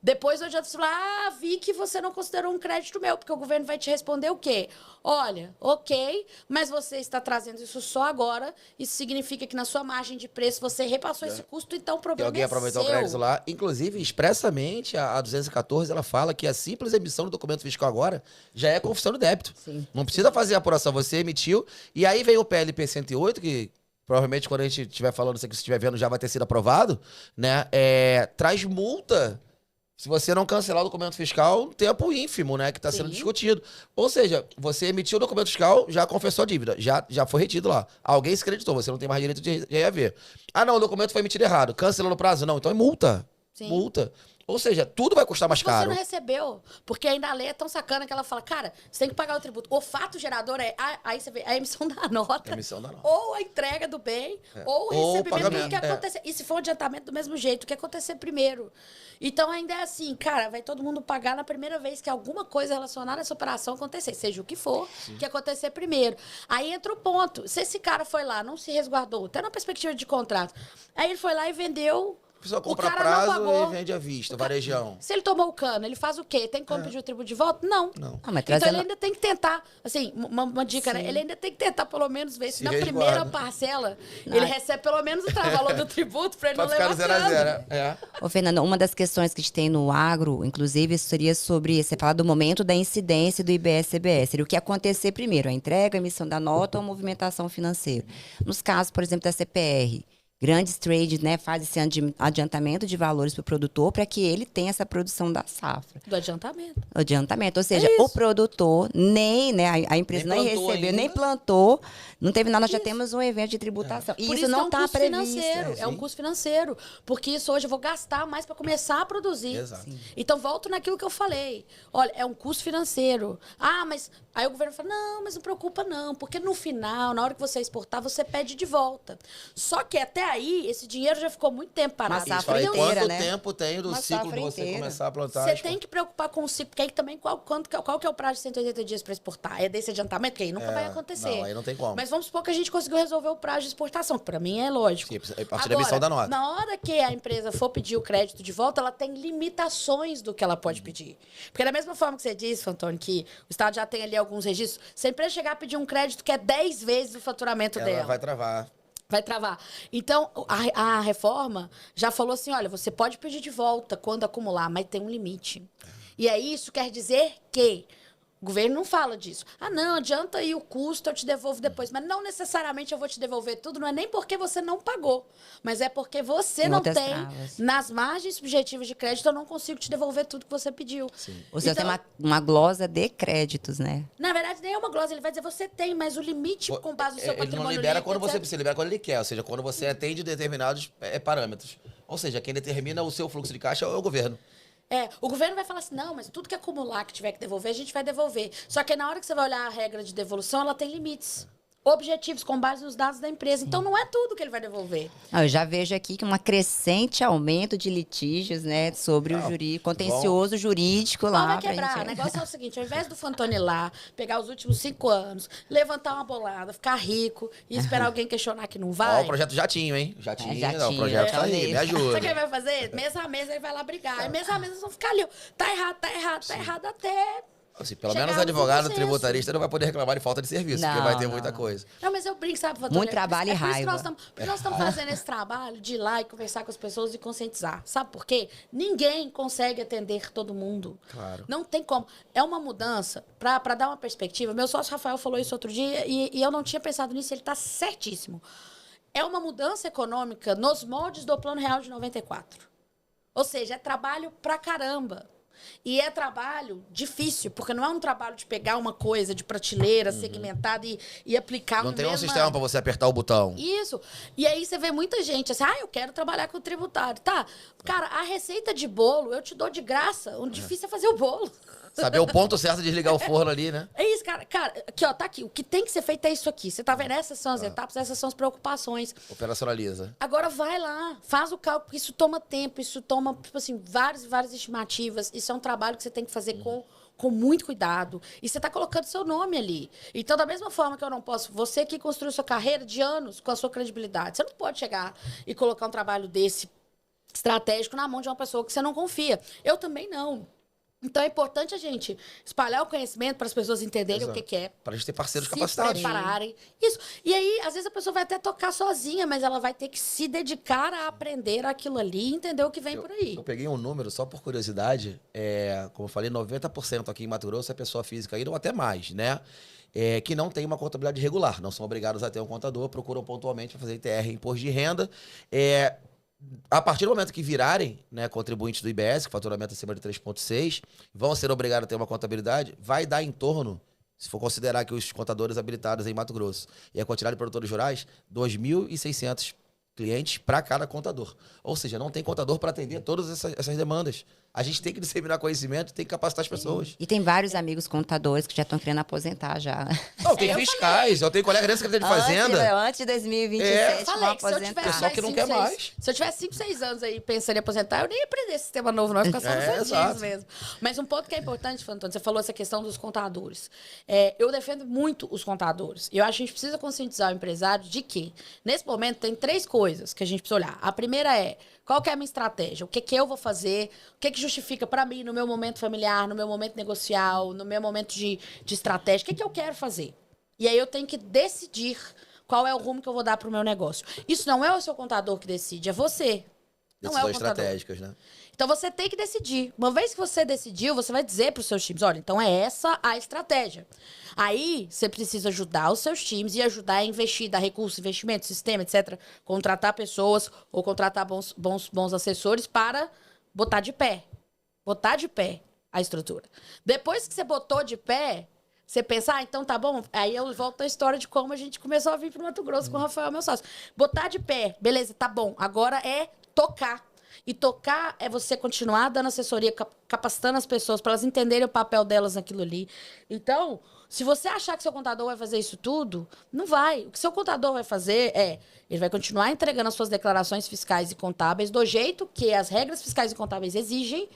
Depois não adianta você falar, vi que você não considerou um crédito meu, porque o governo vai te responder o quê? Olha, ok, mas você está trazendo isso só agora, isso significa que na sua margem de preço você repassou esse custo, então o E problema alguém é aproveitou o seu. crédito lá. Inclusive, expressamente, a 214, ela fala que a simples emissão do documento fiscal agora já é confissão de débito. Sim. Não precisa fazer a apuração, você emitiu. E aí vem o PLP 108, que provavelmente quando a gente estiver falando, se você estiver vendo, já vai ter sido aprovado, né? Traz multa se você não cancelar o documento fiscal um tempo ínfimo, né? Que está sendo Sim. discutido. Ou seja, você emitiu o documento fiscal, já confessou a dívida, já foi retido lá. Alguém se creditou, você não tem mais direito de reaver. Ah, não, o documento foi emitido errado. Cancelou no prazo? Não, então é multa. Sim. Multa. Ou seja, tudo vai custar mais Você caro. não recebeu, porque ainda a lei é tão sacana que ela fala, cara, você tem que pagar o tributo. O fato gerador aí você vê a emissão da nota, Emissão da nota. ou a entrega do bem, ou o Ou o recebimento pagamento, do que acontecer. E se for um adiantamento do mesmo jeito, o que acontecer primeiro? Então ainda é assim, cara, vai todo mundo pagar na primeira vez que alguma coisa relacionada a essa operação acontecer, seja o que for, que acontecer primeiro. Aí entra o ponto, se esse cara foi lá, não se resguardou, até na perspectiva de contrato, aí ele foi lá e vendeu. A pessoa O compra cara não prazo pagou. e vende à vista, varejão. Se ele tomou o cano, ele faz o quê? Tem como pedir o tributo de volta? Não. Não. Ah, mas Então trazendo- ele ainda tem que tentar, assim, uma dica, né? Ele ainda tem que tentar pelo menos ver se Se na resguarda. primeira parcela ele recebe pelo menos o valor do tributo pra ele Pra não ficar levar no 0 a cano. 0. É. Ô, Fernanda, uma das questões que a gente tem no agro, inclusive, seria sobre, você fala do momento da incidência do IBS-CBS, seria o que acontecer primeiro, a entrega, a emissão da nota ou a movimentação financeira. Nos casos, por exemplo, da CPR, grandes trades, né, fazem esse adiantamento de valores para o produtor para que ele tenha essa produção da safra. Do adiantamento. O adiantamento, ou seja, isso. o produtor nem, né, a empresa Nem nem plantou recebeu, ainda. nem plantou, não teve nada, nós já Isso. temos um evento de tributação. E Por isso não é um está custo previsto. financeiro. É um sim. custo financeiro. Porque isso hoje eu vou gastar mais para começar a produzir. Exato. Sim. Então, volto naquilo que eu falei. Olha, é um custo financeiro. Ah, mas... Aí o governo fala, não, mas não preocupa não. Porque no final, na hora que você exportar, você pede de volta. Só que até aí, esse dinheiro já ficou muito tempo parado. Uma Isso, safra aí, inteira, quanto né? tempo tem do Uma ciclo safra de você inteira. começar a plantar? Você tem que preocupar com o ciclo, porque aí também qual que é o prazo de 180 dias para exportar? É desse adiantamento? Porque aí nunca vai acontecer. Não, aí não tem como. Mas vamos supor que a gente conseguiu resolver o prazo de exportação, que para mim é lógico. Sim, a partir da emissão da nota. Na hora que a empresa for pedir o crédito de volta, ela tem limitações do que ela pode pedir. Porque da mesma forma que você disse, Antônio, que o Estado já tem ali alguns registros, se a empresa chegar a pedir um crédito que é 10 vezes o faturamento Ela dela. vai travar. Vai travar. Então, a reforma já falou assim, olha, você pode pedir de volta quando acumular, mas tem um limite. E aí, isso quer dizer que o governo não fala disso. Ah, não, adianta aí o custo, eu te devolvo depois. Mas não necessariamente eu vou te devolver tudo, não é nem porque você não pagou, mas é porque você Tem não outras tem, travas. nas margens subjetivas de crédito, eu não consigo te devolver tudo que você pediu. Ou seja, Então, tem uma glosa de créditos, né? na verdade, nem é uma glosa, ele vai dizer, você tem, mas o limite com base no seu Ele patrimônio não libera líquido, quando você etc. precisa, libera quando ele quer. Ou seja, quando você atende determinados parâmetros. Ou seja, quem determina o seu fluxo de caixa é o governo. O governo vai falar assim, não, mas tudo que acumular, que tiver que devolver, a gente vai devolver. Só que na hora que você vai olhar a regra de devolução, ela tem limites. Objetivos, com base nos dados da empresa. Então, não é tudo que ele vai devolver. Eu já vejo aqui que um crescente aumento de litígios, né, sobre o contencioso jurídico Não lá. vai pra quebrar. gente- O negócio é o seguinte, ao invés do Fantoni ir lá, pegar os últimos 5 anos, levantar uma bolada, ficar rico e esperar alguém questionar que não Ó, vai... o projeto Jatinho, hein? Jatinho, Jatinho, o projeto tá aí, falei. me Sabe o que ajuda. ele vai fazer? Mês a mês ele vai lá brigar. E mês a mês eles vão ficar ali, ó. Tá errado, tá errado, tá errado até... Assim, pelo chegar menos o no advogado consenso. tributarista não vai poder reclamar de falta de serviço, porque Não, vai ter não, muita não. coisa. Não, mas eu brinco, sabe, Fantoni? Muito trabalho e por isso que raiva. nós estamos fazendo esse trabalho de ir lá e conversar com as pessoas e conscientizar. Sabe por quê? Ninguém consegue atender todo mundo. Claro. Não tem como. É uma mudança, para dar uma perspectiva. Meu sócio Rafael falou isso outro dia e eu não tinha pensado nisso, ele está certíssimo. É uma mudança econômica nos moldes do Plano Real de 94. Ou seja, é trabalho pra caramba. E é trabalho difícil, porque não é um trabalho de pegar uma coisa de prateleira segmentada e aplicar Não no tem um mesma... sistema pra você apertar o botão. Isso. E aí você vê muita gente assim, eu quero trabalhar com o tributário. Tá, cara, a receita de bolo eu te dou de graça. O difícil é fazer o bolo. Saber o ponto certo de desligar o forno ali, né? É isso, cara. Cara, aqui, ó, tá aqui. O que tem que ser feito é isso aqui. Você tá vendo? Essas são as etapas, essas são as preocupações. Operacionaliza. Agora vai lá, faz o cálculo, porque isso toma tempo, isso toma, tipo assim, várias estimativas. Isso é um trabalho que você tem que fazer com muito cuidado. E você está colocando seu nome ali. Então, da mesma forma que eu não posso... Você que construiu sua carreira de anos com a sua credibilidade, você não pode chegar e colocar um trabalho desse estratégico na mão de uma pessoa que você não confia. Eu também não. Então é importante a gente espalhar o conhecimento para as pessoas entenderem Exato. o que é. Pra gente ter parceiros Se capacitados. prepararem. Isso. E aí, às vezes, a pessoa vai até tocar sozinha, mas ela vai ter que se dedicar a aprender aquilo ali e entender o que vem por aí. Eu peguei um número, só por curiosidade, como eu falei, 90% aqui em Mato Grosso é pessoa física ainda, ou até mais, né? Que não tem uma contabilidade regular, não são obrigados a ter um contador, procuram pontualmente para fazer ITR, imposto de renda. A partir do momento que virarem, né, contribuintes do IBS, que faturamento acima de 3,6, vão ser obrigados a ter uma contabilidade, vai dar em torno, se for considerar que os contadores habilitados em Mato Grosso e a quantidade de produtores rurais, 2.600 clientes para cada contador. Ou seja, não tem contador para atender todas essas demandas. A gente tem que disseminar conhecimento, tem que capacitar as pessoas. E tem vários amigos contadores que já estão querendo aposentar já. Não, tem fiscais, eu tenho colega da Secretaria de Fazenda. Antes de 2027, É, vão Falei que se eu aposentar. tivesse Pessoal que não quer mais. Se eu tivesse 5, 6 anos aí pensando em aposentar, eu nem ia aprender esse sistema novo, não. Eu ia ficar só nos antigos exato. mesmo. Mas um ponto que é importante, Fantônio, você falou essa questão dos contadores. Eu defendo muito os contadores. Eu acho que a gente precisa conscientizar o empresário de que, nesse momento, tem 3 coisas que a gente precisa olhar. A primeira é, qual que é a minha estratégia? O que que eu vou fazer? O que que justifica para mim no meu momento familiar, no meu momento negocial, no meu momento de estratégia? O que que eu quero fazer? E aí eu tenho que decidir qual é o rumo que eu vou dar para o meu negócio. Isso não é o seu contador que decide, é você. Não é o Decisões contador. estratégicas, né? Então você tem que decidir. Uma vez que você decidiu, você vai dizer para os seus times, olha, então é essa a estratégia. Aí você precisa ajudar os seus times e ajudar a investir, dar recursos, investimento, sistema, etc. Contratar pessoas ou contratar bons assessores para botar de pé. Botar de pé a estrutura. Depois que você botou de pé, você pensa, então tá bom. Aí eu volto à história de como a gente começou a vir para o Mato Grosso com o Rafael, meu sócio. Botar de pé, beleza, tá bom. Agora é tocar. E tocar é você continuar dando assessoria, capacitando as pessoas para elas entenderem o papel delas naquilo ali. Então, se você achar que seu contador vai fazer isso tudo, não vai. O que seu contador vai fazer ele vai continuar entregando as suas declarações fiscais e contábeis do jeito que as regras fiscais e contábeis exigem,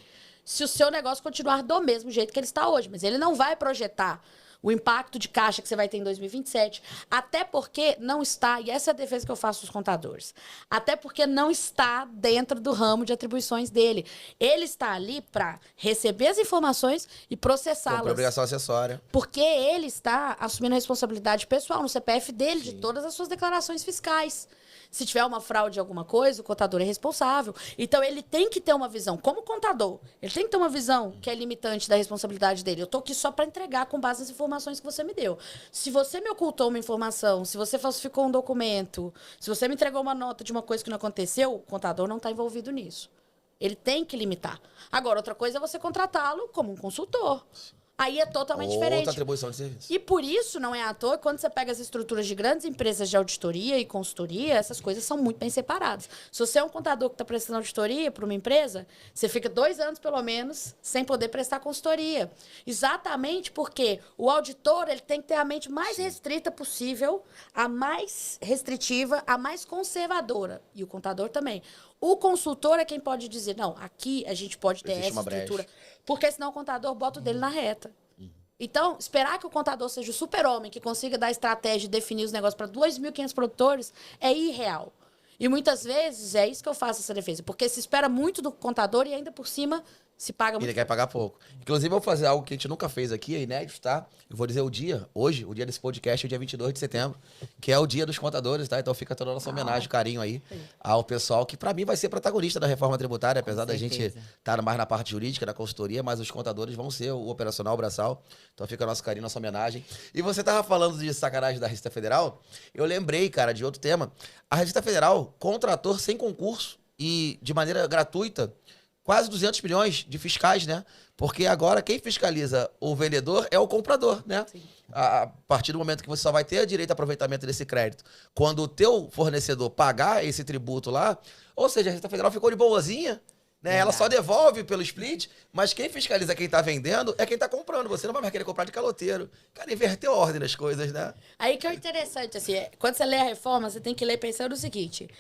se o seu negócio continuar do mesmo jeito que ele está hoje. Mas ele não vai projetar o impacto de caixa que você vai ter em 2027. Até porque não está, e essa é a defesa que eu faço dos contadores, até porque não está dentro do ramo de atribuições dele. Ele está ali para receber as informações e processá-las. Por obrigação acessória. Porque ele está assumindo a responsabilidade pessoal no CPF dele de todas as suas declarações fiscais. Se tiver uma fraude em alguma coisa, o contador é responsável. Então, ele tem que ter uma visão, como contador, ele tem que ter uma visão que é limitante da responsabilidade dele. Eu estou aqui só para entregar com base nas informações que você me deu. Se você me ocultou uma informação, se você falsificou um documento, se você me entregou uma nota de uma coisa que não aconteceu, o contador não está envolvido nisso. Ele tem que limitar. Agora, outra coisa é você contratá-lo como um consultor. Aí é totalmente diferente. Outra atribuição de serviço. E por isso, não é à toa, quando você pega as estruturas de grandes empresas de auditoria e consultoria, essas coisas são muito bem separadas. Se você é um contador que está prestando auditoria para uma empresa, você fica 2 anos, pelo menos, sem poder prestar consultoria. Exatamente porque o auditor ele tem que ter a mente mais restrita possível, a mais restritiva, a mais conservadora. E o contador também. O consultor é quem pode dizer, não, aqui a gente pode ter Existe essa uma brecha. estrutura. Porque senão o contador bota o dele na reta. Então, esperar que o contador seja o super-homem, que consiga dar estratégia e definir os negócios para 2.500 produtores, é irreal. E muitas vezes é isso que eu faço essa defesa. Porque se espera muito do contador e ainda por cima se paga E muito. ele quer pagar pouco. Inclusive, eu vou fazer algo que a gente nunca fez aqui, é inédito, tá? Eu vou dizer o dia, hoje, o dia desse podcast é o dia 22 de setembro, que é o dia dos contadores, tá? Então fica toda a nossa homenagem, carinho aí ao pessoal que, pra mim, vai ser protagonista da reforma tributária, apesar da gente certeza. estar mais na parte jurídica, da consultoria, mas os contadores vão ser o operacional, o braçal. Então fica nosso carinho, nossa homenagem. E você tava falando de sacanagem da Receita Federal, eu lembrei, cara, de outro tema. A Receita Federal contratou sem concurso e de maneira gratuita quase 200 milhões de fiscais, né? Porque agora quem fiscaliza o vendedor é o comprador, né? A partir do momento que você só vai ter direito a aproveitamento desse crédito quando o teu fornecedor pagar esse tributo lá, ou seja, a Receita Federal ficou de boazinha, né? Ela só devolve pelo split, mas quem fiscaliza quem tá vendendo é quem tá comprando. Você não vai mais querer comprar de caloteiro. Cara, inverteu a ordem das coisas, né? Aí que é interessante, assim, quando você lê a reforma, você tem que ler pensando o seguinte,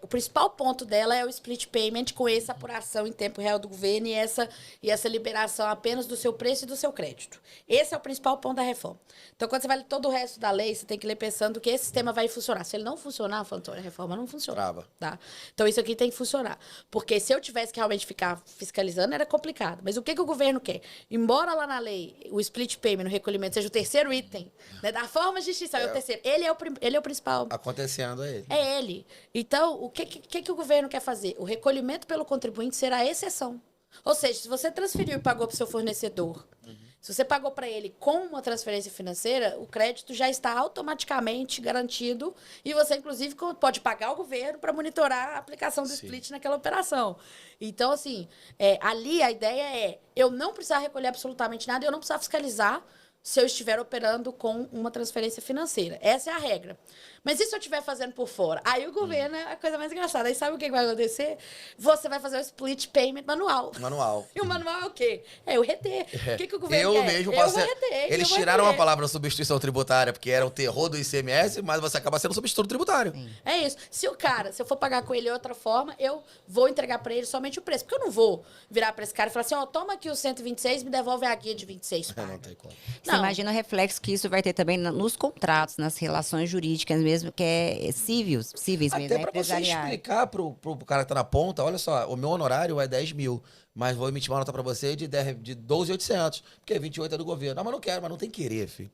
o principal ponto dela é o split payment com essa apuração em tempo real do governo e essa liberação apenas do seu preço e do seu crédito. Esse é o principal ponto da reforma. Então, quando você vai ler todo o resto da lei, você tem que ler pensando que esse sistema vai funcionar. Se ele não funcionar, a reforma não funciona. Trava. Tá? Então, isso aqui tem que funcionar. Porque se eu tivesse que realmente ficar fiscalizando, era complicado. Mas o que o governo quer? Embora lá na lei o split payment, no recolhimento, seja o terceiro item, né, da forma justiça, é o terceiro. Ele é o principal. Acontecendo é ele. É ele. Então, o que o governo quer fazer? O recolhimento pelo contribuinte será a exceção. Ou seja, se você transferiu e pagou para o seu fornecedor, se você pagou para ele com uma transferência financeira, o crédito já está automaticamente garantido e você, inclusive, pode pagar o governo para monitorar a aplicação do split naquela operação. Então, assim, ali a ideia é eu não precisar recolher absolutamente nada, eu não precisar fiscalizar se eu estiver operando com uma transferência financeira. Essa é a regra. Mas e se eu estiver fazendo por fora? Aí o governo é a coisa mais engraçada. Aí sabe o que vai acontecer? Você vai fazer o split payment manual. Manual. E o manual é o quê? É o reter. O que o governo eu quer? Mesmo posso vou ser... reter. Eles tiraram a palavra substituição tributária, porque era o terror do ICMS, mas você acaba sendo substituto tributário. Sim. É isso. Se eu for pagar com ele de outra forma, eu vou entregar para ele somente o preço. Porque eu não vou virar para esse cara e falar assim, toma aqui os 126, me devolve a guia de 26. Não tem como. Você imagina o reflexo que isso vai ter também nos contratos, nas relações jurídicas mesmo, que é cíveis mesmo, Até né? pra você explicar pro cara que tá na ponta, olha só, o meu honorário é 10 mil, mas vou emitir uma nota pra você de 12.800, porque 28 é do governo. Ah, mas não quero, mas não tem querer, filho.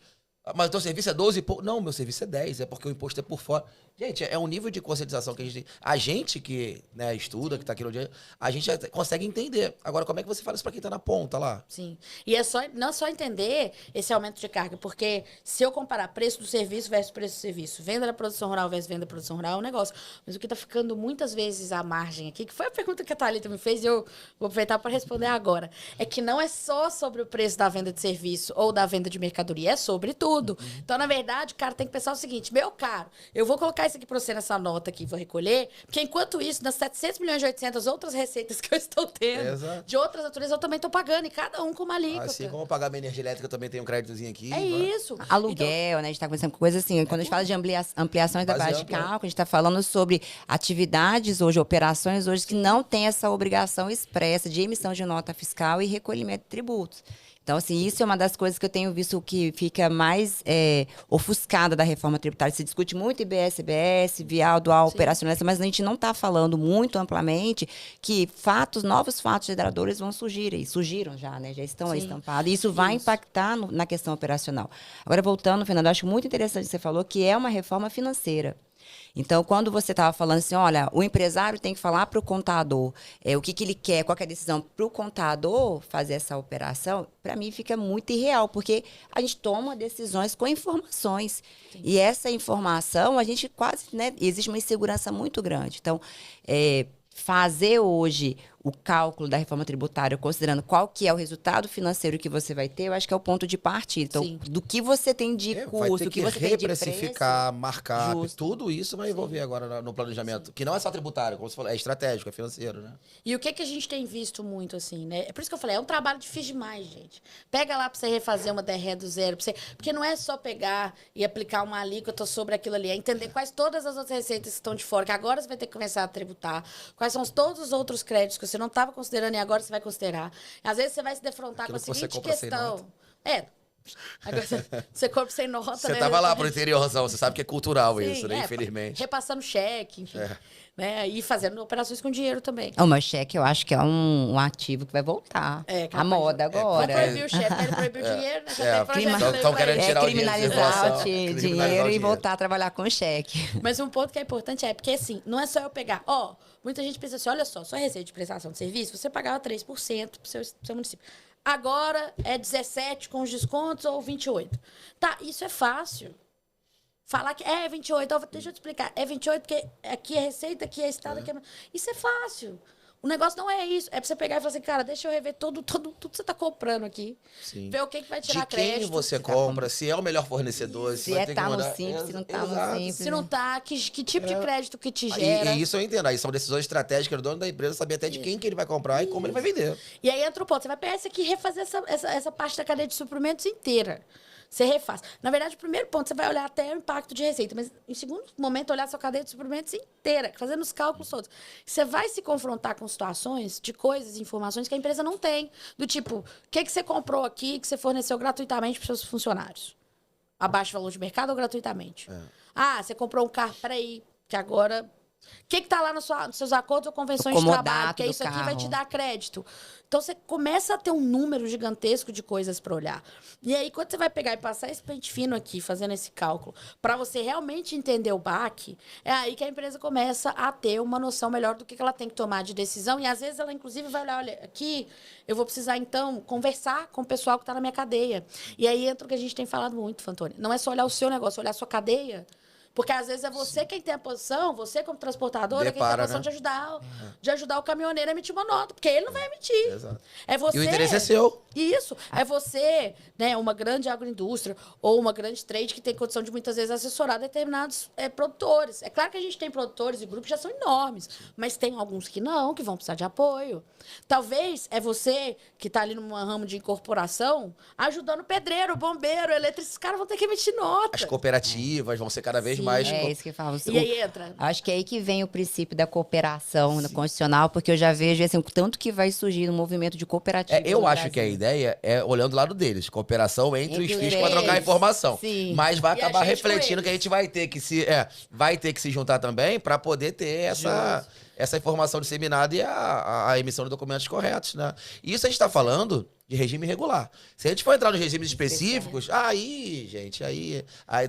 Mas o teu serviço é 12 e pouco. Não, meu serviço é 10, é porque o imposto é por fora. Gente, é um nível de conscientização que a gente tem. A gente que estuda, que tá aqui no dia, a gente já consegue entender. Agora, como é que você fala isso pra quem tá na ponta lá? Sim. E não só entender esse aumento de carga, porque se eu comparar preço do serviço versus preço do serviço, venda da produção rural versus venda da produção rural é um negócio. Mas o que tá ficando muitas vezes à margem aqui, que foi a pergunta que a Thalita me fez e eu vou aproveitar para responder agora, é que não é só sobre o preço da venda de serviço ou da venda de mercadoria, é sobre tudo. Então, na verdade, o cara tem que pensar o seguinte, meu caro, eu vou colocar isso aqui para você nessa nota aqui, vou recolher, porque enquanto isso, nas 700 milhões de 800 outras receitas que eu estou tendo, de outras naturezas, eu também estou pagando, e cada um com uma alíquota. Assim como eu pagar minha energia elétrica, eu também tenho um créditozinho aqui. É isso. Aluguel, né? A gente está conversando com coisas assim. Quando a gente fala de ampliações da base de cálculo, a gente está falando sobre atividades hoje, operações hoje que não têm essa obrigação expressa de emissão de nota fiscal e recolhimento de tributos. Então, assim, isso é uma das coisas que eu tenho visto que fica mais ofuscada da reforma tributária. Se discute muito IBS, CBS, vial, dual, operacionalista, mas a gente não está falando muito amplamente que novos fatos geradores vão surgir, e surgiram já, né? Já estão aí estampados. E isso vai impactar na questão operacional. Agora, voltando, Fernando, eu acho muito interessante que você falou que é uma reforma financeira. Então, quando você estava falando assim, olha, o empresário tem que falar para o contador o que ele quer, qual que é a decisão para o contador fazer essa operação, para mim fica muito irreal, porque a gente toma decisões com informações. Sim. E essa informação, a gente quase, né, existe uma insegurança muito grande. Então, fazer hoje o cálculo da reforma tributária, considerando qual que é o resultado financeiro que você vai ter, eu acho que é o ponto de partida. Então, do que você tem de custo, do que você tem de preço... reprecificar, marcar, tudo isso vai envolver agora no planejamento. Que não é só tributário, como você falou, é estratégico, é financeiro, né? E o que a gente tem visto muito, assim, né? É por isso que eu falei, é um trabalho difícil demais, gente. Pega lá pra você refazer uma DRE do zero, porque não é só pegar e aplicar uma alíquota sobre aquilo ali, é entender quais todas as outras receitas que estão de fora, que agora você vai ter que começar a tributar, quais são todos os outros créditos que você não estava considerando e agora você vai considerar. Às vezes você vai se defrontar com a seguinte questão. Agora você compra sem nota, você tava lá pro interiorzão, você sabe que é cultural isso, né? Infelizmente. Repassando cheque, enfim. Né? E fazendo operações com dinheiro também. O meu cheque, eu acho que é um ativo que vai voltar. A moda agora. Vamos proibir o cheque, proibir o dinheiro, né? Estão querendo tirar o criminalizar o dinheiro e voltar a trabalhar com cheque. Mas um ponto que é importante porque assim, não é só eu pegar, muita gente pensa assim, olha só receita de prestação de serviço, você pagava 3% pro seu município. Agora é 17% com os descontos ou 28%. Tá, isso é fácil. Falar que é 28%, deixa eu te explicar, é 28% porque aqui é receita, aqui é estado, aqui é... Isso é fácil. O negócio não é isso. É pra você pegar e falar assim, cara, deixa eu rever tudo que você tá comprando aqui. Sim. Ver o que vai tirar crédito. De quem você compra, se é o melhor fornecedor. Se tá no Simples, se não tá no Simples. Se não tá, que tipo de crédito que te gera. E isso eu entendo. Aí são decisões estratégicas do dono da empresa, saber até de quem que ele vai comprar e como ele vai vender. E aí entra o ponto. Você vai pegar esse aqui e refazer essa parte da cadeia de suprimentos inteira. Você refaz. Na verdade, o primeiro ponto, você vai olhar até o impacto de receita, mas em segundo momento, olhar a sua cadeia de suprimentos inteira, fazendo os cálculos todos. Você vai se confrontar com situações de coisas, informações que a empresa não tem. Do tipo, o que você comprou aqui que você forneceu gratuitamente para os seus funcionários? Abaixo do valor de mercado ou gratuitamente? Ah, você comprou um carro, peraí, que agora... O que está lá nos seus acordos ou convenções de trabalho? Porque isso aqui vai te dar crédito. Então, você começa a ter um número gigantesco de coisas para olhar. E aí, quando você vai pegar e passar esse pente fino aqui, fazendo esse cálculo, para você realmente entender o baque, é aí que a empresa começa a ter uma noção melhor do que ela tem que tomar de decisão. E, às vezes, ela, inclusive, vai olhar, olha, aqui eu vou precisar, então, conversar com o pessoal que está na minha cadeia. E aí entra o que a gente tem falado muito, Fantoni. Não é só olhar o seu negócio, olhar a sua cadeia. Porque às vezes é você quem tem a posição, você como transportadora, quem tem a posição, né? de ajudar o caminhoneiro a emitir uma nota, porque ele não vai emitir. Exato. É você. E o interesse é seu. Isso. É você, né, uma grande agroindústria ou uma grande trade que tem condição de muitas vezes assessorar determinados produtores. É claro que a gente tem produtores e grupos que já são enormes, mas tem alguns que não, que vão precisar de apoio. Talvez é você que está ali num ramo de incorporação, ajudando o pedreiro, bombeiro, eletricista. Esses caras vão ter que emitir nota. As cooperativas vão ser cada vez mais... É isso que eu falo. E aí entra. Acho que é aí que vem o princípio da cooperação constitucional, porque eu já vejo assim, o tanto que vai surgir um movimento de cooperativa. Eu acho que a ideia é olhando o lado deles, cooperação entre os FIIs para trocar informação. Sim. Mas vai acabar refletindo eles. que a gente vai ter que se juntar também para poder ter essa informação disseminada e a emissão de documentos corretos, né? E isso a gente está falando de regime regular. Se a gente for entrar nos regimes específicos, aí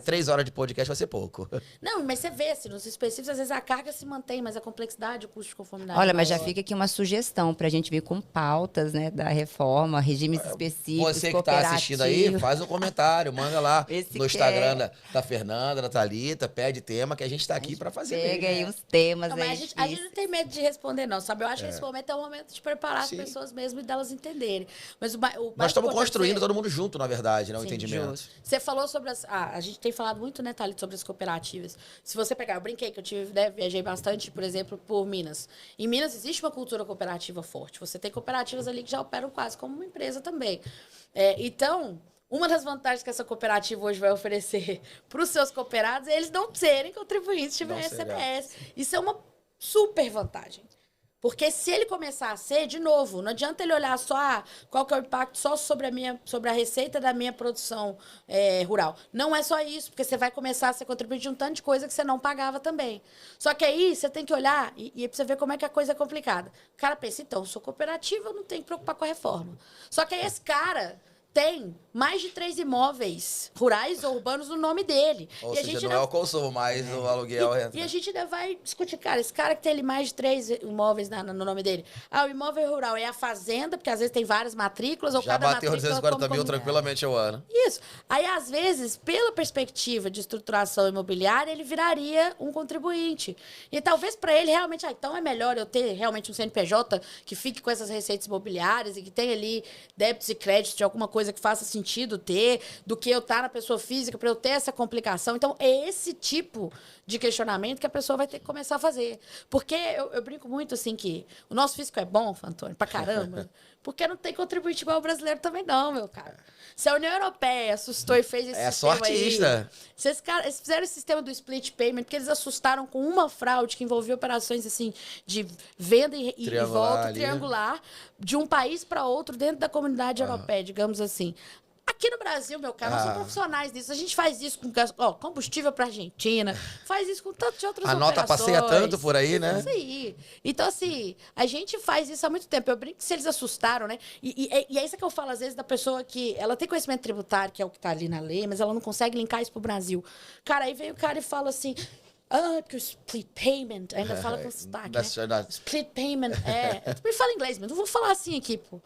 3 horas de podcast vai ser pouco. Não, mas você vê, assim, nos específicos, às vezes a carga se mantém, mas a complexidade, o custo de conformidade... Olha, mas já fica aqui uma sugestão para a gente vir com pautas, né, da reforma, regimes específicos, Você que está assistindo aí, faz um comentário, manda lá no Instagram da Fernanda, da Thalita, pede tema que a gente está aqui para fazer. Pega aí uns temas não, aí. Mas a gente não tem medo de responder, não, sabe? Eu acho que esse momento é um momento de preparar as pessoas mesmo e delas entenderem. Mas nós estamos construindo todo mundo junto, na verdade, né? O entendimento. Justo. Você falou sobre a gente tem falado muito, né, Thalita, sobre as cooperativas. Se você pegar, eu brinquei que eu viajei bastante, por exemplo, por Minas. Em Minas existe uma cultura cooperativa forte. Você tem cooperativas ali que já operam quase como uma empresa também. Então, uma das vantagens que essa cooperativa hoje vai oferecer para os seus cooperados é eles não serem contribuintes se tiver SMS. Isso é uma super vantagem. Porque se ele começar a ser, de novo, não adianta ele olhar só qual que é o impacto só sobre a receita da minha produção rural. Não é só isso, porque você vai começar a ser contribuinte de um tanto de coisa que você não pagava também. Só que aí você tem que olhar e pra você ver como é que a coisa é complicada. O cara pensa, então, eu sou cooperativa, eu não tenho que preocupar com a reforma. Só que aí esse cara tem mais de 3 imóveis rurais ou urbanos no nome dele. Ou e seja, a gente não é o consumo, mas o aluguel entra. E a gente ainda vai discutir, cara, esse cara que tem ali mais de 3 imóveis no nome dele. O imóvel rural é a fazenda, porque às vezes tem várias matrículas, ou já cada bateu matrícula... 240 mil tranquilamente ao ano. Isso. Aí, às vezes, pela perspectiva de estruturação imobiliária, ele viraria um contribuinte. E talvez para ele, realmente, então é melhor eu ter realmente um CNPJ que fique com essas receitas imobiliárias e que tenha ali débitos e créditos de alguma coisa que faça sentido ter, do que eu estar na pessoa física para eu ter essa complicação. Então, é esse tipo de questionamento que a pessoa vai ter que começar a fazer. Porque eu brinco muito, assim, que o nosso físico é bom, Fantoni, pra caramba, porque não tem contribuinte igual o brasileiro também não, meu cara. Se a União Europeia assustou e fez esse sistema artista. Aí, eles fizeram esse sistema do split payment, porque eles assustaram com uma fraude que envolvia operações, assim, de venda e volta triangular de um país para outro dentro da comunidade europeia, digamos assim. Aqui no Brasil, meu cara, nós somos profissionais disso. A gente faz isso com combustível para Argentina, faz isso com tantas outras operações. A nota passeia tanto por aí, né? Isso aí. Então, assim, a gente faz isso há muito tempo. Eu brinco que se eles assustaram, né? E é isso que eu falo, às vezes, da pessoa que ela tem conhecimento tributário, que é o que está ali na lei, mas ela não consegue linkar isso pro Brasil. Cara, aí vem o cara e fala assim... porque o split payment, ainda fala com sotaque, né? Split payment, me fala inglês, mas não vou falar assim aqui, pô.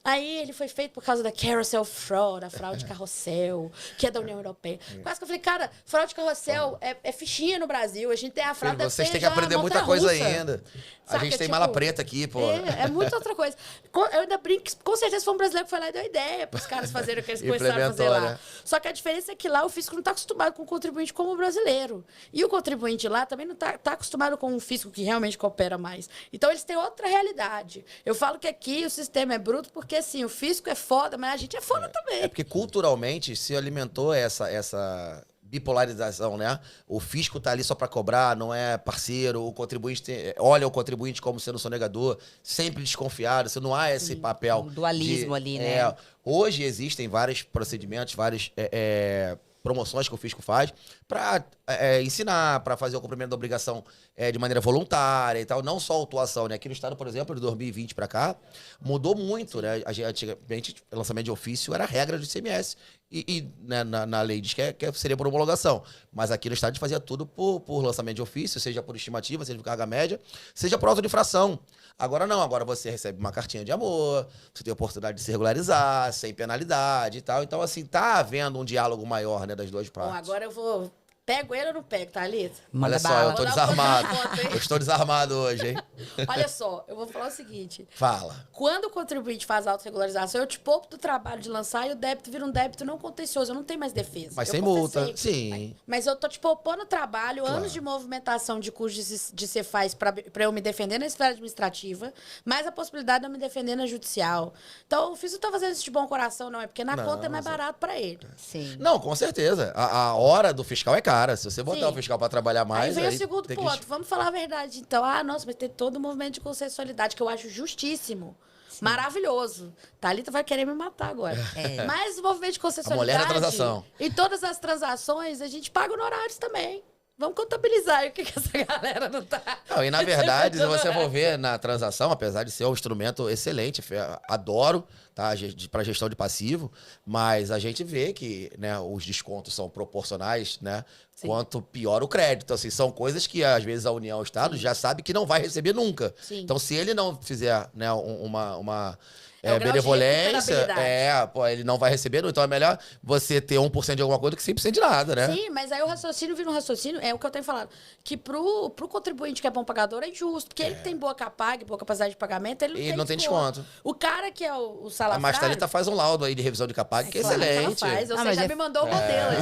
Aí ele foi feito por causa da carousel fraud, a fraude carrossel, que é da União Europeia. Quase que eu falei, cara, fraude carrossel é fichinha no Brasil, a gente tem a fraude... Vocês têm que aprender muita coisa ainda. A gente tem mala preta aqui, pô. É muita outra coisa. Eu ainda brinco que com certeza foi um brasileiro que foi lá e deu ideia para os caras fazerem o que eles começaram a fazer lá. Né? Só que a diferença é que lá o fisco não está acostumado com o contribuinte como o brasileiro. E o contribuinte lá também não está acostumado com um fisco que realmente coopera mais. Então, eles têm outra realidade. Eu falo que aqui o sistema é bruto porque porque assim, o físico é foda, mas a gente é foda também. É porque culturalmente se alimentou essa bipolarização, né? O fisco tá ali só para cobrar, não é parceiro, o contribuinte olha o contribuinte como sendo sonegador, sempre desconfiado, se não há esse papel. Um dualismo ali, né? Hoje existem vários procedimentos, várias promoções que o fisco faz para ensinar, para fazer o cumprimento da obrigação de maneira voluntária e tal, não só a autuação, né? Aqui no estado, por exemplo, de 2020 para cá, mudou muito, né? Antigamente, o lançamento de ofício era regra do ICMS né, na lei diz que seria por homologação, mas aqui no estado a gente fazia tudo por lançamento de ofício, seja por estimativa, seja por carga média, seja por auto de infração. Agora não, agora você recebe uma cartinha de amor, você tem a oportunidade de se regularizar, sem penalidade e tal. Então, assim, tá havendo um diálogo maior, né, das duas partes. Bom, agora eu vou... Pego ele ou não pego, Thalita? Olha só, eu tô desarmado. Eu estou desarmado hoje, hein? Olha só, eu vou falar o seguinte. Fala. Quando o contribuinte faz autorregularização, eu te poupo do trabalho de lançar e o débito vira um débito não contencioso. Eu não tenho mais defesa. Mas eu sem confessei. multa, sim. Mas eu tô te poupando o trabalho, Claro. anos de movimentação de custos de Cefaz pra eu me defender na esfera administrativa, mais a possibilidade de eu me defender na judicial. Então, o FIS não tá fazendo isso de bom coração, não. É porque na Não, conta é mais mas barato pra ele. Sim. Não, com certeza. A hora do fiscal é cara. Se você botar Sim. o fiscal para trabalhar mais... Aí vem o segundo tem que- ponto. Vamos falar a verdade, então. Ah, nossa, mas tem todo o movimento de consensualidade, que eu acho justíssimo. Maravilhoso. Thalita vai querer me matar agora. Mas o movimento de consensualidade... A mulher da transação. Em todas as transações, a gente paga honorários também. Vamos contabilizar aí o que essa galera não tá... Não, e na verdade, se você for ver na transação, apesar de ser um instrumento excelente, adoro, tá, para gestão de passivo, mas a gente vê que, né, os descontos são proporcionais, né? Sim. Quanto pior o crédito. Assim, são coisas que às vezes a União e o Estado já sabe que não vai receber nunca. Sim. Então, se ele não fizer, né, uma É o grau de benevolência, recuperabilidade. ele não vai receber, então é melhor você ter 1% de alguma coisa que 100% de nada, né? Sim, mas aí o raciocínio vira um raciocínio, é o que eu tenho falado, que pro contribuinte que é bom pagador é injusto, porque ele que tem boa CAPAG, boa capacidade de pagamento, ele Ele não tem desconto. O cara que é o A salafrário... Mastalita faz um laudo aí de revisão de CAPAG, que é claro que ela excelente. faz, você mas já é- me mandou o modelo.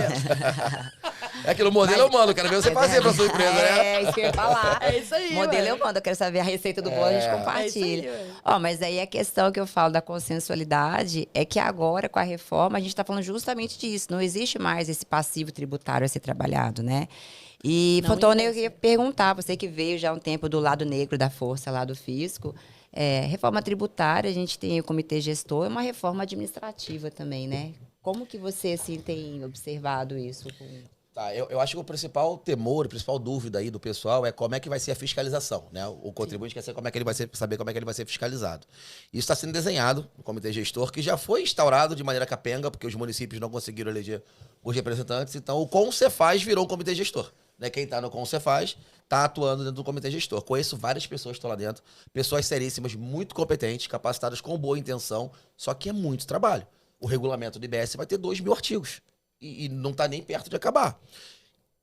É aquilo, modelo eu mando, quero ver você fazer pra sua empresa, né? É, isso que eu ia falar. É isso aí, Modelo ué. eu mando, eu quero saber a receita do bolo, a gente compartilha. É isso aí, ué. Ó, mas aí a questão que eu falo da consensualidade é que agora, com a reforma, a gente está falando justamente disso. Não existe mais esse passivo tributário a ser trabalhado, né? E, Não Fantônio, eu existe. queria perguntar, você que veio já há um tempo do lado negro da força, lá do fisco, reforma tributária, a gente tem o comitê gestor, é uma reforma administrativa também, né? Como que você, assim, tem observado isso? Tá, eu acho que o principal temor, a principal dúvida aí do pessoal é como é que vai ser a fiscalização, né? O contribuinte quer saber como é que ele vai ser fiscalizado. Isso está sendo desenhado no comitê gestor, que já foi instaurado de maneira capenga, porque os municípios não conseguiram eleger os representantes, então o Concefaz virou um comitê gestor. Né? Quem está no Concefaz está atuando dentro do comitê gestor. Conheço várias pessoas que estão lá dentro, pessoas seríssimas, muito competentes, capacitadas com boa intenção, só que é muito trabalho. O regulamento do IBS vai ter 2.000 artigos. E não está nem perto de acabar.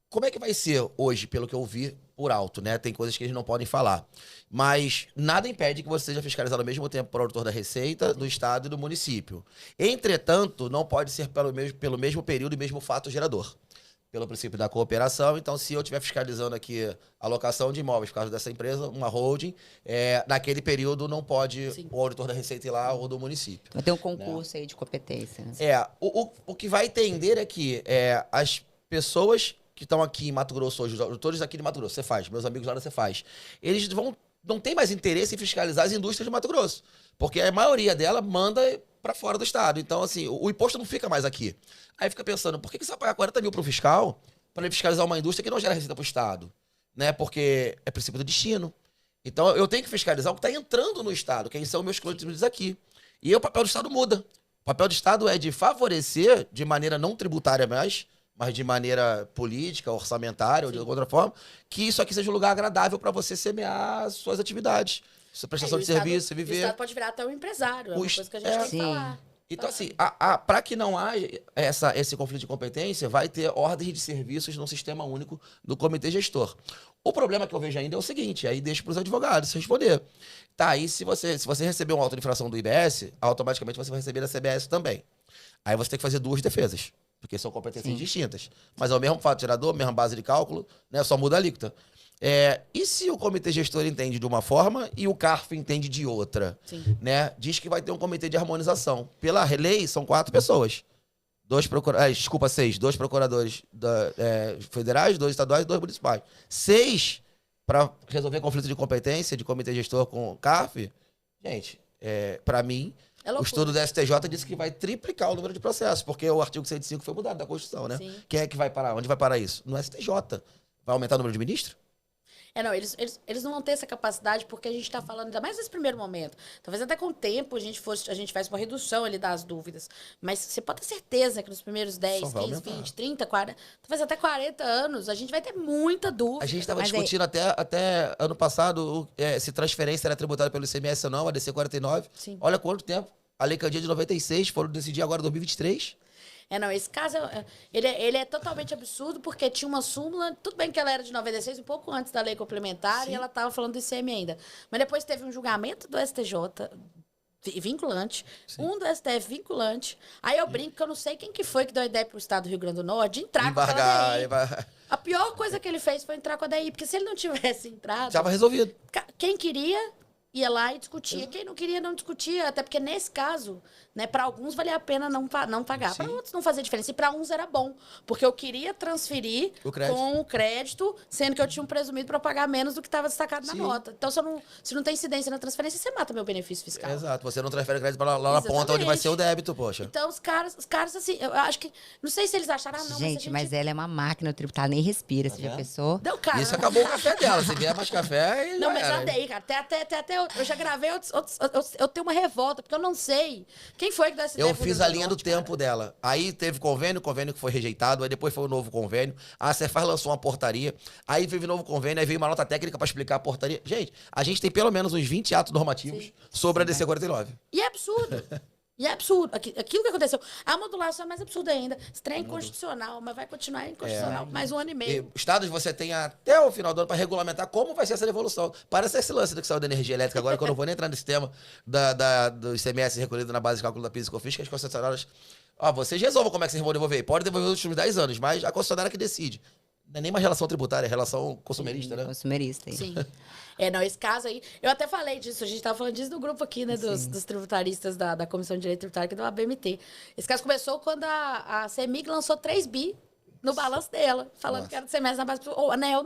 Como é que vai ser hoje, pelo que eu vi por alto, né? Tem coisas que eles não podem falar. Mas nada impede que você seja fiscalizado ao mesmo tempo por auditor da Receita, do Estado e do município. Entretanto, não pode ser pelo mesmo período e mesmo fato gerador. Pelo princípio da cooperação. Então, se eu estiver fiscalizando aqui a alocação de imóveis por causa dessa empresa, uma holding, naquele período não pode o auditor da Receita ir lá ou do município. Vai ter um concurso aí de competência. Né? O que vai tender é que as pessoas que estão aqui em Mato Grosso hoje, os auditores aqui de Mato Grosso, você faz, meus amigos lá da Cefaz, eles não têm mais interesse em fiscalizar as indústrias de Mato Grosso, porque a maioria dela manda para fora do estado. Então, assim, o imposto não fica mais aqui. Aí fica pensando, por que você vai pagar 40 mil para o fiscal para ele fiscalizar uma indústria que não gera receita para o estado? Né? Porque é princípio do destino. Então, eu tenho que fiscalizar o que está entrando no estado, quem são meus clientes aqui. E aí o papel do estado muda. O papel do estado é de favorecer, de maneira não tributária mais, mas de maneira política, orçamentária ou de outra forma, que isso aqui seja um lugar agradável para você semear suas atividades, sua prestação de serviço, você O viver. Estado pode virar até um empresário, é uma coisa que a gente tem que Sim. falar. Então, assim, para que não haja esse conflito de competência, vai ter ordens de serviços no sistema único do comitê gestor. O problema que eu vejo ainda é o seguinte, aí deixa para os advogados responder. Tá, aí se você receber uma auto de infração do IBS, automaticamente você vai receber da CBS também. Aí você tem que fazer 2 defesas, porque são competências distintas. Mas é o mesmo fato gerador, mesma base de cálculo, né, só muda a alíquota. E se o comitê gestor entende de uma forma e o CARF entende de outra? Sim. Né? Diz que vai ter um comitê de harmonização. Pela lei, são 4 pessoas. 6. 2 procuradores federais, 2 estaduais e 2 municipais. 6 para resolver conflito de competência de comitê gestor com o CARF. Gente, para mim, o estudo do STJ disse que vai triplicar o número de processos, porque o artigo 105 foi mudado da Constituição, né? Sim. Quem é que vai parar? Onde vai parar isso? No STJ. Vai aumentar o número de ministros? Não, eles não vão ter essa capacidade porque a gente está falando, ainda mais nesse primeiro momento. Talvez até com o tempo a gente faz uma redução ali das dúvidas. Mas você pode ter certeza que nos primeiros 10, 15, 20, 30, 40, talvez até 40 anos, a gente vai ter muita dúvida. A gente estava discutindo até ano passado se transferência era tributada pelo ICMS ou não, a DC 49. Sim. Olha quanto tempo. A Lei Candia de 96, foram decidir agora em 2023. Não, esse caso, ele é totalmente absurdo, porque tinha uma súmula, tudo bem que ela era de 96, um pouco antes da lei complementar, Sim. e ela estava falando do ICM ainda. Mas depois teve um julgamento do STJ vinculante, Sim. um do STF vinculante. Aí eu brinco que eu não sei quem que foi que deu a ideia pro estado do Rio Grande do Norte de entrar com aquela DI. A pior coisa que ele fez foi entrar com a DI, porque se ele não tivesse entrado... Estava resolvido. Quem queria... ia lá e discutia. Quem não queria, não discutia. Até porque, nesse caso, né, para alguns valia a pena não pagar. Para outros não fazia diferença. E para uns era bom. Porque eu queria transferir com o crédito, sendo que eu tinha um presumido para pagar menos do que estava destacado na nota. Então, se não tem incidência na transferência, você mata meu benefício fiscal. Exato. Você não transfere crédito lá na ponta onde vai ser o débito, poxa. Então, os caras assim, eu acho que... Não sei se eles acharam, não, gente, mas ela é uma máquina tributária, nem respira, você já pensou? Não, cara, isso acabou o café dela. Se vier mais café, não, mas até aí, cara. Até eu já gravei eu tenho uma revolta, porque eu não sei. Quem foi que deu essa ideia? Eu fiz a linha do tempo dela. Aí teve convênio que foi rejeitado, aí depois foi um novo convênio. A Cefaz lançou uma portaria, aí veio um novo convênio, aí veio uma nota técnica pra explicar a portaria. Gente, a gente tem pelo menos uns 20 atos normativos sobre a DC 49. E é absurdo. E é absurdo. Aquilo que aconteceu. A modulação é mais absurda ainda. Esse trem é inconstitucional, mas vai continuar inconstitucional mais 1 ano e meio. Estados, você tem até o final do ano para regulamentar como vai ser essa devolução. Parece esse lance do que saiu da energia elétrica agora, que eu não vou nem entrar nesse tema do ICMS recolhido na base de cálculo da PIS e COFINS, que as concessionárias... Vocês resolvam como é que vocês vão devolver. Pode devolver os últimos 10 anos, mas a concessionária que decide. Não é nem uma relação tributária, é relação consumerista, né? Consumerista. Sim. Não, esse caso aí... Eu até falei disso, a gente tava falando disso no grupo aqui, né? Dos tributaristas da Comissão de Direito Tributário, que é do ABMT. Esse caso começou quando a CEMIG lançou 3 bi no balanço dela, falando que era do semestre na base... O ANEEL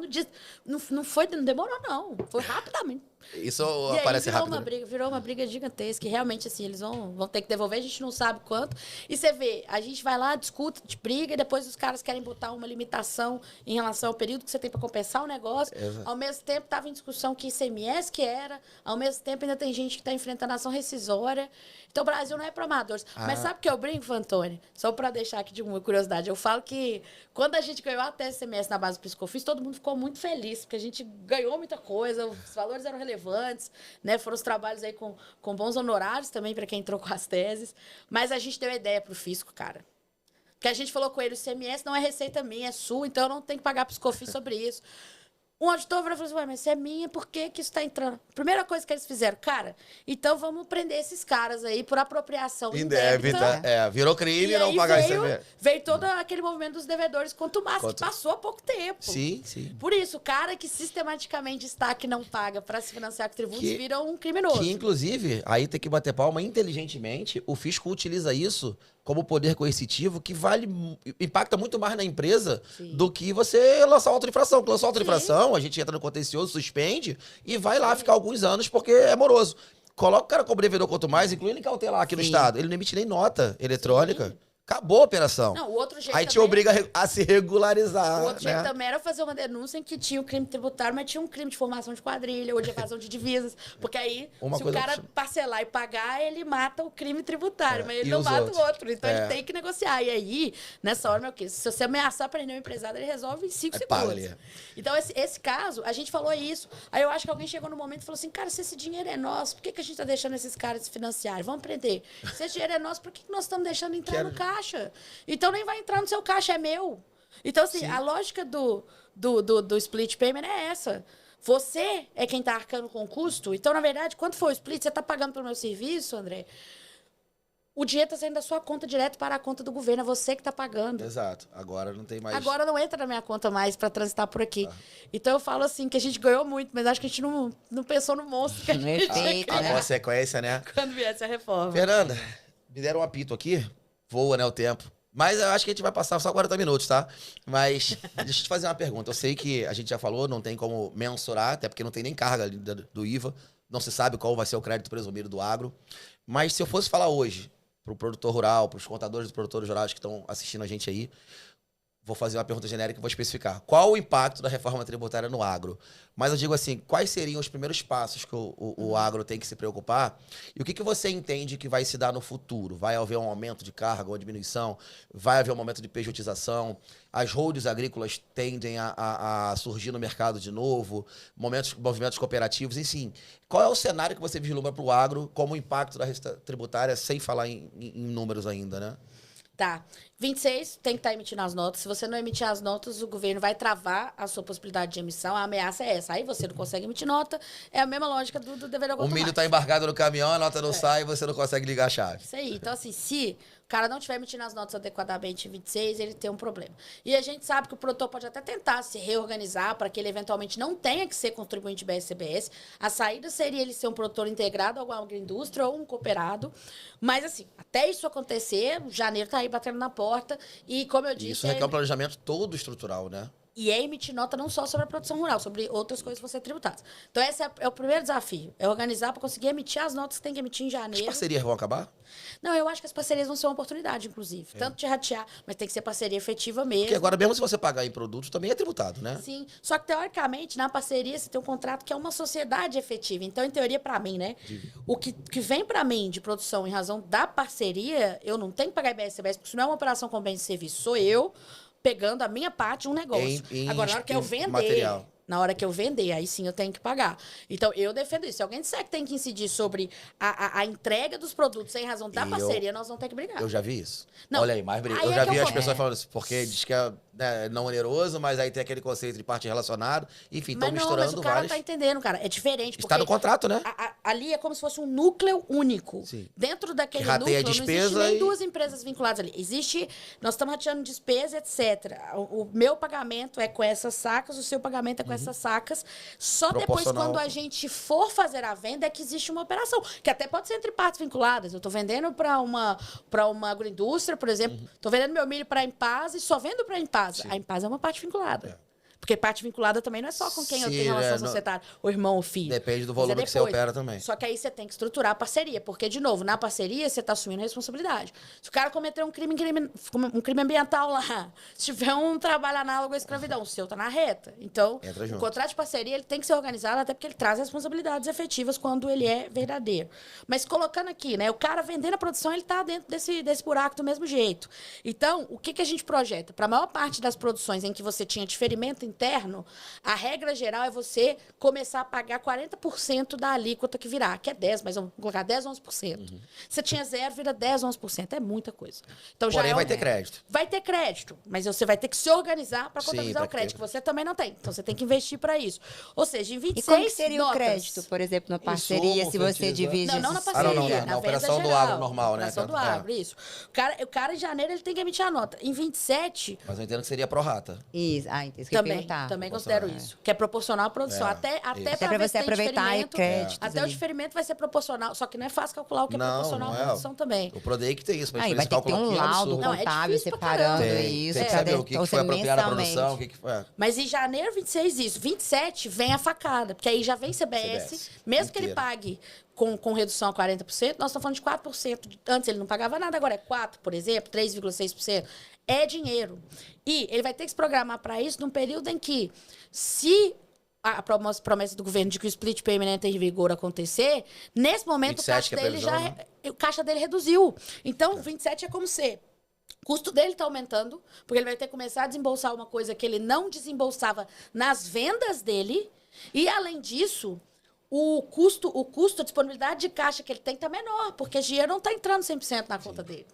não demorou, não. Foi rapidamente. Isso e parece aí rápido. virou uma briga gigantesca, que realmente, assim, eles vão ter que devolver, a gente não sabe quanto. E você vê, a gente vai lá, discute, briga, e depois os caras querem botar uma limitação em relação ao período que você tem para compensar o negócio. Exato. Ao mesmo tempo, estava em discussão que ICMS que era, ao mesmo tempo ainda tem gente que está enfrentando ação rescisória. Então, o Brasil não é para amadores. Mas sabe o que eu brinco, Antônio? Só para deixar aqui de uma curiosidade, eu falo que quando a gente ganhou até ICMS na base do PIS/COFINS, todo mundo ficou muito feliz, porque a gente ganhou muita coisa, os valores eram relevantes, né? Foram os trabalhos aí com bons honorários também para quem entrou com as teses. Mas a gente deu ideia pro fisco, cara. Porque a gente falou com ele, o ICMS não é receita minha, é sua, então eu não tenho que pagar PIS/COFINS sobre isso. Um auditor falou assim, mas se é minha, por que isso está entrando? Primeira coisa que eles fizeram, cara, então vamos prender esses caras aí por apropriação indébita. Virou crime não pagar ICMS. Veio todo aquele movimento dos devedores contumazes, que passou há pouco tempo. Sim. Por isso, o cara que sistematicamente está que não paga para se financiar com tributos vira um criminoso. Que, inclusive, aí tem que bater palma, inteligentemente, o fisco utiliza isso como poder coercitivo que impacta muito mais na empresa do que você lançar auto-infração. Porque lançar auto-infração, a gente entra no contencioso, suspende e vai lá ficar alguns anos porque é moroso. Coloca o cara como devedor quanto mais, incluindo em cautelar aqui no estado. Ele não emite nem nota eletrônica. Acabou a operação. Não, o outro jeito aí te também, obriga a se regularizar. O outro jeito também era fazer uma denúncia em que tinha o crime tributário, mas tinha um crime de formação de quadrilha ou de evasão de divisas. Porque aí, se o cara parcelar e pagar, ele mata o crime tributário, mas ele não mata o outro. Então ele tem que negociar. E aí, nessa hora, meu querido, se você ameaçar prender um empresário, ele resolve em 5 segundos. Então, esse caso, a gente falou isso. Aí eu acho que alguém chegou no momento e falou assim, cara, se esse dinheiro é nosso, por que a gente tá deixando esses caras se financiarem? Vamos prender. Se esse dinheiro é nosso, por que nós estamos deixando entrar no caixa? Então nem vai entrar no seu caixa, é meu. Então, assim, a lógica do split payment é essa. Você é quem está arcando com o custo. Então, na verdade, quando for o split, você está pagando pelo meu serviço, André. o dinheiro está saindo da sua conta direto para a conta do governo. É você que está pagando. Exato. Agora não tem mais... Agora não entra na minha conta mais para transitar por aqui. Então eu falo assim, que a gente ganhou muito, mas acho que a gente não pensou no monstro que a No gente efeito, ia A criar consequência, né? quando viesse a reforma. Fernanda, me deram um apito aqui. Voa, né, o tempo. Mas eu acho que a gente vai passar só 40 minutos, tá? Mas deixa eu te fazer uma pergunta. Eu sei que a gente já falou, não tem como mensurar, até porque não tem nem carga ali do IVA. Não se sabe qual vai ser o crédito presumido do agro. Mas se eu fosse falar hoje pro produtor rural, pros contadores e produtores rurais que estão assistindo a gente aí, vou fazer uma pergunta genérica e vou especificar. Qual o impacto da reforma tributária no agro? Mas eu digo assim, quais seriam os primeiros passos que o agro tem que se preocupar? E o que você entende que vai se dar no futuro? Vai haver um aumento de carga ou diminuição? Vai haver um momento de pejotização? As holdings agrícolas tendem a surgir no mercado de novo? Movimentos cooperativos? Enfim, qual é o cenário que você vislumbra para o agro como o impacto da receita tributária, sem falar em números ainda, né? Tá. 26 tem que estar emitindo as notas. Se você não emitir as notas, o governo vai travar a sua possibilidade de emissão. A ameaça é essa. Aí você não consegue emitir nota. É a mesma lógica do dever O milho está embarcado no caminhão, a nota não sai e você não consegue ligar a chave. Isso aí. Então, assim, se o cara não estiver emitindo as notas adequadamente em 26, ele tem um problema. E a gente sabe que o produtor pode até tentar se reorganizar para que ele eventualmente não tenha que ser contribuinte BS-CBS. A saída seria ele ser um produtor integrado a alguma agroindústria ou um cooperado. Mas, assim, até isso acontecer, janeiro está aí batendo na porta. E, como eu disse... Isso requer um planejamento todo estrutural, né? E é emitir nota não só sobre a produção rural, sobre outras coisas que vão ser tributadas. Então, esse é o primeiro desafio. É organizar para conseguir emitir as notas que tem que emitir em As janeiro. parcerias vão acabar? Não, eu acho que as parcerias vão ser uma oportunidade, inclusive. Tanto de ratear, mas tem que ser parceria efetiva mesmo. Porque agora, mesmo se você pagar em produtos, também é tributado, né? Sim. Só que, teoricamente, na parceria, você tem um contrato que é uma sociedade efetiva. Então, em teoria, para mim, né? O que vem para mim de produção em razão da parceria, eu não tenho que pagar IBS-CBS, porque isso não é uma operação com bens e serviços. Sou eu pegando a minha parte de um negócio. Agora, na hora que eu vender... material. Na hora que eu vender, aí sim eu tenho que pagar. Então, eu defendo isso. Se alguém disser que tem que incidir sobre a entrega dos produtos em razão da parceria, nós vamos ter que brigar. Eu já vi isso. Não, Olha aí, mais briga. aí Eu é já que vi eu as vou- pessoas falando isso, porque diz que é não oneroso, mas aí tem aquele conceito de parte relacionada. Enfim, estão Mas não, misturando mas o cara várias... tá entendendo, cara. É diferente. Está no contrato, né? Ali é como se fosse um núcleo único. Sim. Dentro daquele Que rateia núcleo, a não existe despesa nem e- duas empresas vinculadas ali. Existe, nós estamos rateando despesa, etc. O meu pagamento é com essas sacas, o seu pagamento é com essas sacas. Só depois, Proporcional. quando a gente for fazer a venda, é que existe uma operação. Que até pode ser entre partes vinculadas. Eu estou vendendo para uma agroindústria, por exemplo. Estou vendendo meu milho para a Impasa e só vendo para a Impasa. A Impasa é uma parte vinculada. Porque parte vinculada também não é só com quem eu Sim, tenho relação não- societária, o irmão ou filho. Depende do Mas é volume que você depois. opera também. Só que aí você tem que estruturar a parceria, porque, de novo, na parceria você está assumindo a responsabilidade. Se o cara cometer um crime ambiental lá, se tiver um trabalho análogo à escravidão, o seu tá na reta. Então, Entra junto. o contrato de parceria ele tem que ser organizado, até porque ele traz responsabilidades efetivas quando ele é verdadeiro. Mas colocando aqui, né, o cara vendendo a produção, ele tá dentro desse buraco do mesmo jeito. Então, o que a gente projeta? Para a maior parte das produções em que você tinha diferimento interno, a regra geral é você começar a pagar 40% da alíquota que virar, que é 10, mas vamos colocar 10, 11%. Você tinha 0, vira 10, 11%. É muita coisa. Então, já Porém, é vai um- ter crédito. Vai ter crédito, mas você vai ter que se organizar para Sim, contabilizar pra o crédito, ter. que você também não tem. Então, você tem que investir para isso. Ou seja, em 26 E como que seria notas, o crédito, por exemplo, na parceria, Insumo, se você fertilizante. divide... Não, não na esses- parceria. não, na venda operação do geral. agro normal, né? Operação do É. agro, isso. O cara, em janeiro, ele tem que emitir a nota. Em 27, Mas eu entendo que seria pró-rata. Isso, isso que eu ia também perguntar. considero isso. Que é proporcional à produção. É, até isso. para Até pra ver você se tem aproveitar aí diferimento. créditos Até o ali. diferimento vai ser proporcional. Só que não é fácil calcular o que é proporcional à produção também. O Prodei que tem isso, mas Aí esse vai ter que ter cálculo um aqui é laudo absurdo. Não, é contável difícil pra separando caramba. isso. Tem que pra saber de- o que ou foi seja, apropriado à mensalmente. produção, o que foi. Mas em janeiro, 26, isso. 27, vem a facada. Porque aí já vem CBS. CBS, Mesmo que ele inteiro. pague com redução a 40%, nós estamos falando de 4%. Antes ele não pagava nada, agora é 4%, por exemplo, 3,6%. É dinheiro. E ele vai ter que se programar para isso num período em que, se a promessa do governo de que o split payment entra em vigor acontecer, nesse momento 27 que é a previsão, o caixa dele reduziu. Então, 27 é como se o custo dele está aumentando, porque ele vai ter que começar a desembolsar uma coisa que ele não desembolsava nas vendas dele. E, além disso, o custo, a disponibilidade de caixa que ele tem está menor, porque esse dinheiro não está entrando 100% na conta dele.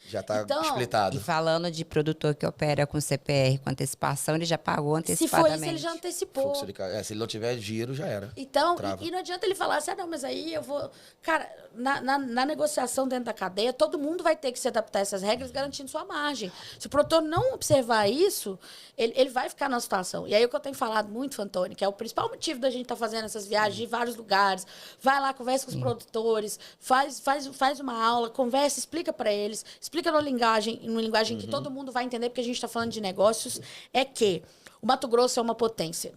Já tá Então, explitado. E falando de produtor que opera com CPR com antecipação, ele já pagou se antecipadamente. for isso, ele já antecipou. Fluxo de se ele não tiver giro, já era. Então, Trava. e não adianta ele falar assim, não, mas aí eu vou... Cara, na negociação dentro da cadeia, todo mundo vai ter que se adaptar a essas regras, garantindo sua margem. Se o produtor não observar isso, ele vai ficar numa situação. E aí o que eu tenho falado muito, Fantoni, que é o principal motivo da gente estar fazendo essas viagens de vários lugares, vai lá, conversa com os produtores, faz uma aula, conversa, explica para eles, explica numa linguagem que todo mundo vai entender, porque a gente está falando de negócios, é que o Mato Grosso é uma potência.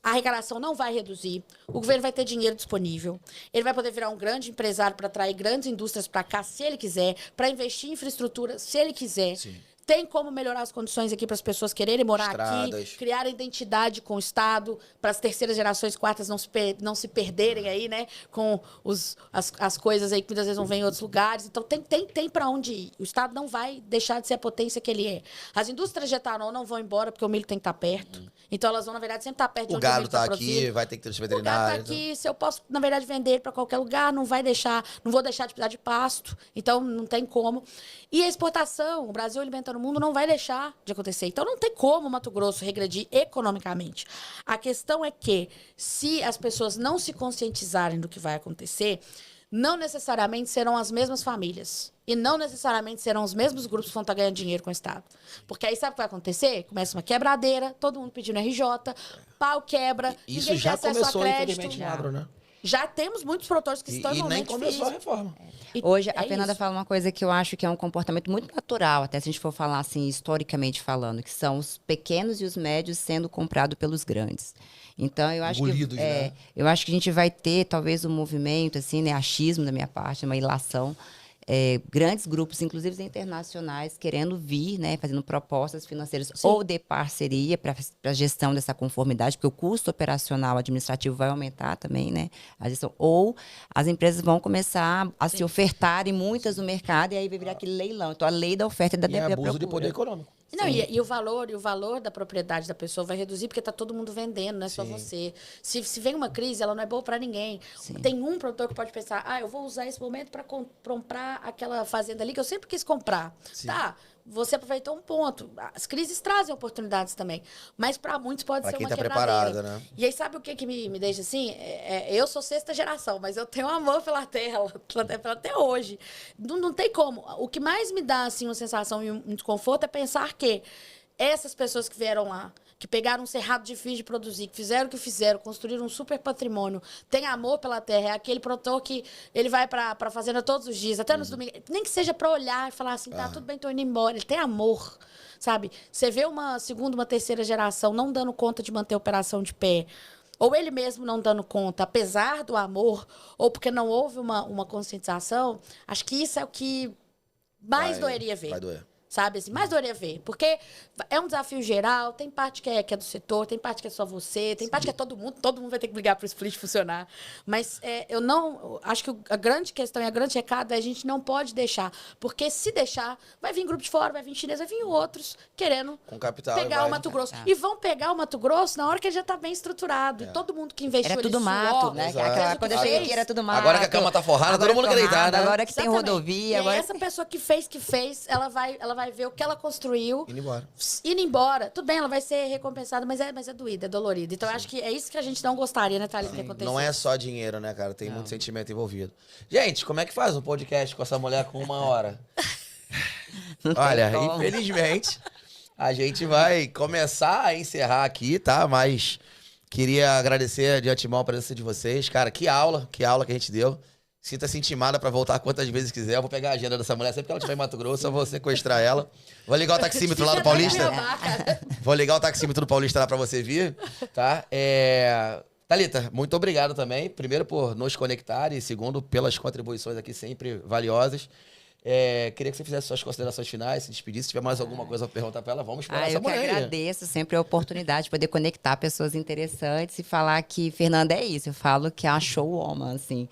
A arrecadação não vai reduzir, o governo vai ter dinheiro disponível, ele vai poder virar um grande empresário para atrair grandes indústrias para cá, se ele quiser, para investir em infraestrutura, se ele quiser. Sim. Tem como melhorar as condições aqui para as pessoas quererem morar Estradas. aqui, criar identidade com o Estado, para as terceiras gerações, quartas não se perderem aí, né? Com as coisas aí que muitas vezes não vêm em outros lugares. Então, tem para onde ir. O Estado não vai deixar de ser a potência que ele é. As indústrias de etanol não vão embora porque o milho tem que estar perto. Então, elas vão, na verdade, sempre estar perto de O onde o milho gado tá aqui, produzido. vai ter que ter os O gado veterinários. tá aqui, se eu posso, na verdade, vender ele para qualquer lugar, não vou deixar de precisar de pasto. Então, não tem como. E a exportação, o Brasil alimentando o mundo, não vai deixar de acontecer. Então, não tem como o Mato Grosso regredir economicamente. A questão é que, se as pessoas não se conscientizarem do que vai acontecer, não necessariamente serão as mesmas famílias. E não necessariamente serão os mesmos grupos que vão estar ganhando dinheiro com o Estado. Porque aí sabe o que vai acontecer? Começa uma quebradeira, todo mundo pedindo RJ, pau quebra, Isso ninguém já tem acesso a começou, crédito. infelizmente, no agro, né? Já temos muitos produtores que estão em E nem momento começou a difícil. reforma. E Hoje, a é Fernanda isso. fala uma coisa que eu acho que é um comportamento muito natural, até se a gente for falar assim, historicamente falando, que são os pequenos e os médios sendo comprados pelos grandes. Então, eu acho Engolidos, né? eu acho que a gente vai ter, talvez, um movimento, assim, né, achismo da minha parte, uma ilação, grandes grupos, inclusive internacionais, querendo vir, né, fazendo propostas financeiras ou de parceria para a gestão dessa conformidade, porque o custo operacional administrativo vai aumentar também, né, a gestão, ou as empresas vão começar a se ofertarem muitas no mercado e aí vai virar aquele leilão. Então, a lei da oferta e da E é procura. abuso de poder econômico. Não, e o valor da propriedade da pessoa vai reduzir porque está todo mundo vendendo, não é só você. Se vem uma crise, ela não é boa para ninguém. Sim. Tem um produtor que pode pensar, eu vou usar esse momento para comprar aquela fazenda ali que eu sempre quis comprar. Sim. Tá, você aproveitou um ponto. As crises trazem oportunidades também. Mas para muitos pode Pra ser quem uma tá quebradeira. preparada, né? E aí, sabe o que me deixa assim? Eu sou sexta geração, mas eu tenho amor pela terra, até hoje. Não tem como. O que mais me dá assim, uma sensação e um desconforto é pensar que essas pessoas que vieram lá, que pegaram um cerrado difícil de produzir, que fizeram o que fizeram, construíram um super patrimônio, tem amor pela terra, é aquele produtor que ele vai para a fazenda todos os dias, até nos domingos, nem que seja para olhar e falar assim, tá, tudo bem, tô indo embora. Ele tem amor, sabe? Você vê uma segunda, uma terceira geração não dando conta de manter a operação de pé, ou ele mesmo não dando conta, apesar do amor, ou porque não houve uma conscientização, acho que isso é o que mais doeria ver. Vai doer. Sabe, assim, mais doeria ver. Porque é um desafio geral, tem parte que é do setor, tem parte que é só você, tem parte que é todo mundo vai ter que brigar para o split funcionar. Mas eu acho que a grande questão e a grande recado é a gente não pode deixar. Porque se deixar, vai vir grupo de fora, vai vir chinês, vai vir outros querendo Com capital pegar o Mato Grosso. E vão pegar o Mato Grosso na hora que ele já está bem estruturado. E todo mundo que investiu Era tudo ali, mato, suor, né? Exato. Quando eu cheguei aqui era tudo mato. Agora que a cama tá forrada, todo mundo quer deitar, né? Agora que tem Exatamente. rodovia. E Agora essa pessoa que fez, ela vai ver o que ela construiu. Indo embora. Indo embora. Tudo bem, ela vai ser recompensada, mas é doída, é dolorida. Então, eu acho que é isso que a gente não gostaria, né, Thalita, que acontecesse. Não é só dinheiro, né, cara? Tem muito sentimento envolvido. Gente, como é que faz um podcast com essa mulher com 1 hora? Olha, como. infelizmente, a gente vai começar a encerrar aqui, tá? Mas queria agradecer de antemão a presença de vocês. Cara, que aula que a gente deu. Sinta-se intimada pra voltar quantas vezes quiser. Eu vou pegar a agenda dessa mulher. Sempre que ela estiver em Mato Grosso, eu vou sequestrar ela. Vou ligar o taxímetro lá do Paulista. Vou ligar o taxímetro do Paulista lá pra você vir, tá? Thalita, muito obrigado também. Primeiro, por nos conectar e segundo, pelas contribuições aqui sempre valiosas. Queria que você fizesse suas considerações finais, se despedisse. Se tiver mais alguma coisa pra perguntar pra ela, vamos explorar essa eu que mulher aí. agradeço sempre a oportunidade de poder conectar pessoas interessantes e falar que Fernanda é isso. Eu falo que é uma showwoman, assim.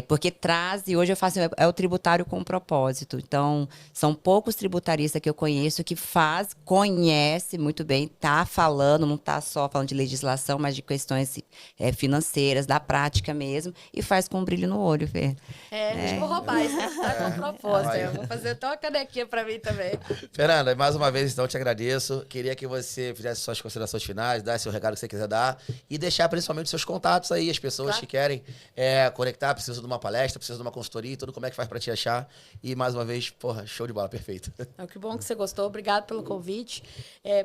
Porque traz, e hoje eu faço, é o tributário com propósito. Então, são poucos tributaristas que eu conheço que conhece muito bem, tá falando, não tá só falando de legislação, mas de questões financeiras, da prática mesmo, e faz com um brilho no olho, Fê. Acho que vou roubar isso, tá com propósito. proposta. Aí. Eu vou fazer até uma canequinha pra mim também. Fernanda, mais uma vez, então, te agradeço. Queria que você fizesse suas considerações finais, desse o recado que você quiser dar e deixar principalmente seus contatos aí, as pessoas Claro. que querem conectar, precisam de uma palestra, precisam de uma consultoria e tudo, como é que faz pra te achar. E mais uma vez, porra, show de bola, perfeito. Que bom que você gostou, obrigado pelo convite.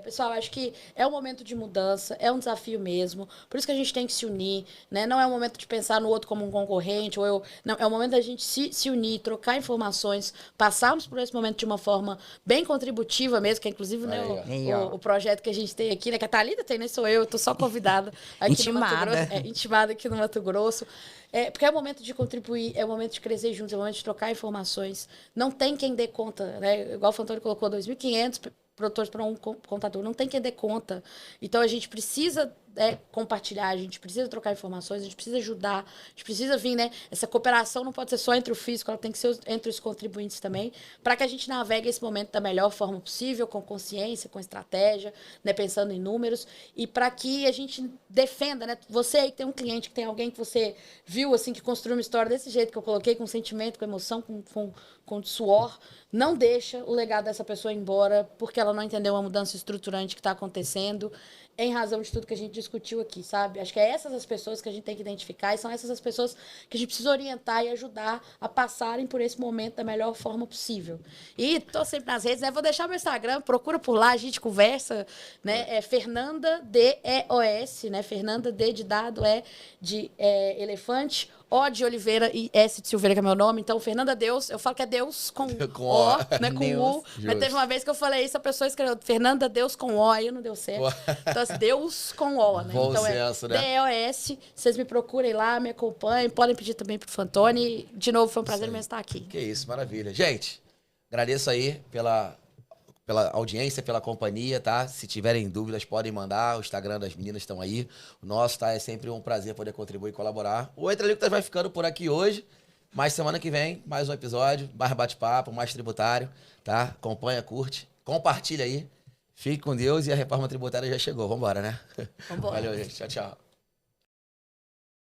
Pessoal, acho que é um momento de mudança, é um desafio mesmo, por isso que a gente tem que se unir, né? Não é um momento de pensar no outro como um concorrente, não, é o momento da gente se unir, trocar informações, passarmos por esse momento de uma forma bem contributiva mesmo, que é inclusive né, o projeto que a gente tem aqui, né? Que a Thalita tem, né? Sou eu tô só convidada aqui no Mato Grosso. Intimada aqui no Mato Grosso. Porque é o momento de contribuir, é o momento de crescer juntos, é o momento de trocar informações. Não tem quem dê conta, né? Igual o Fantoni colocou, 2.500 produtores para um contador, não tem quem dê conta. Então a gente precisa compartilhar, a gente precisa trocar informações, a gente precisa ajudar, a gente precisa vir, né? Essa cooperação não pode ser só entre o físico, ela tem que ser entre os contribuintes também, para que a gente navegue esse momento da melhor forma possível, com consciência, com estratégia, né? Pensando em números, e para que a gente defenda, né? Você aí que tem um cliente, que tem alguém que você viu, assim, que construiu uma história desse jeito que eu coloquei, com sentimento, com emoção, com suor, não deixa o legado dessa pessoa ir embora porque ela não entendeu a mudança estruturante que está acontecendo em razão de tudo que a gente discutiu aqui, sabe? Acho que é essas as pessoas que a gente tem que identificar e são essas as pessoas que a gente precisa orientar e ajudar a passarem por esse momento da melhor forma possível. E tô sempre nas redes, né? Vou deixar meu Instagram, procura por lá, a gente conversa, né? É Fernanda DEOS, né? Fernanda D de dado, de elefante, O de Oliveira e S de Silveira, que é meu nome. Então, Fernanda Deus, eu falo que é Deus com O, né? Com U. Mas teve uma vez que eu falei isso, a pessoa escreveu Fernanda Deus com O, aí não deu certo. Então, assim, Deus com O, né? Bom então, senso, né? DEOS. Vocês me procurem lá, me acompanhem. Podem pedir também pro Fantoni. De novo, foi um prazer imenso estar aqui. Que isso, maravilha. Gente, agradeço aí pela audiência, pela companhia, tá? Se tiverem dúvidas, podem mandar. O Instagram das meninas estão aí. O nosso, tá? É sempre um prazer poder contribuir e colaborar. O Entre Alíquotas vai ficando por aqui hoje. Mas semana que vem, mais um episódio, mais bate-papo, mais tributário, tá? Acompanha, curte, compartilha aí. Fique com Deus e a reforma tributária já chegou. Vambora, né? Vambora. Valeu, gente. Tchau, tchau.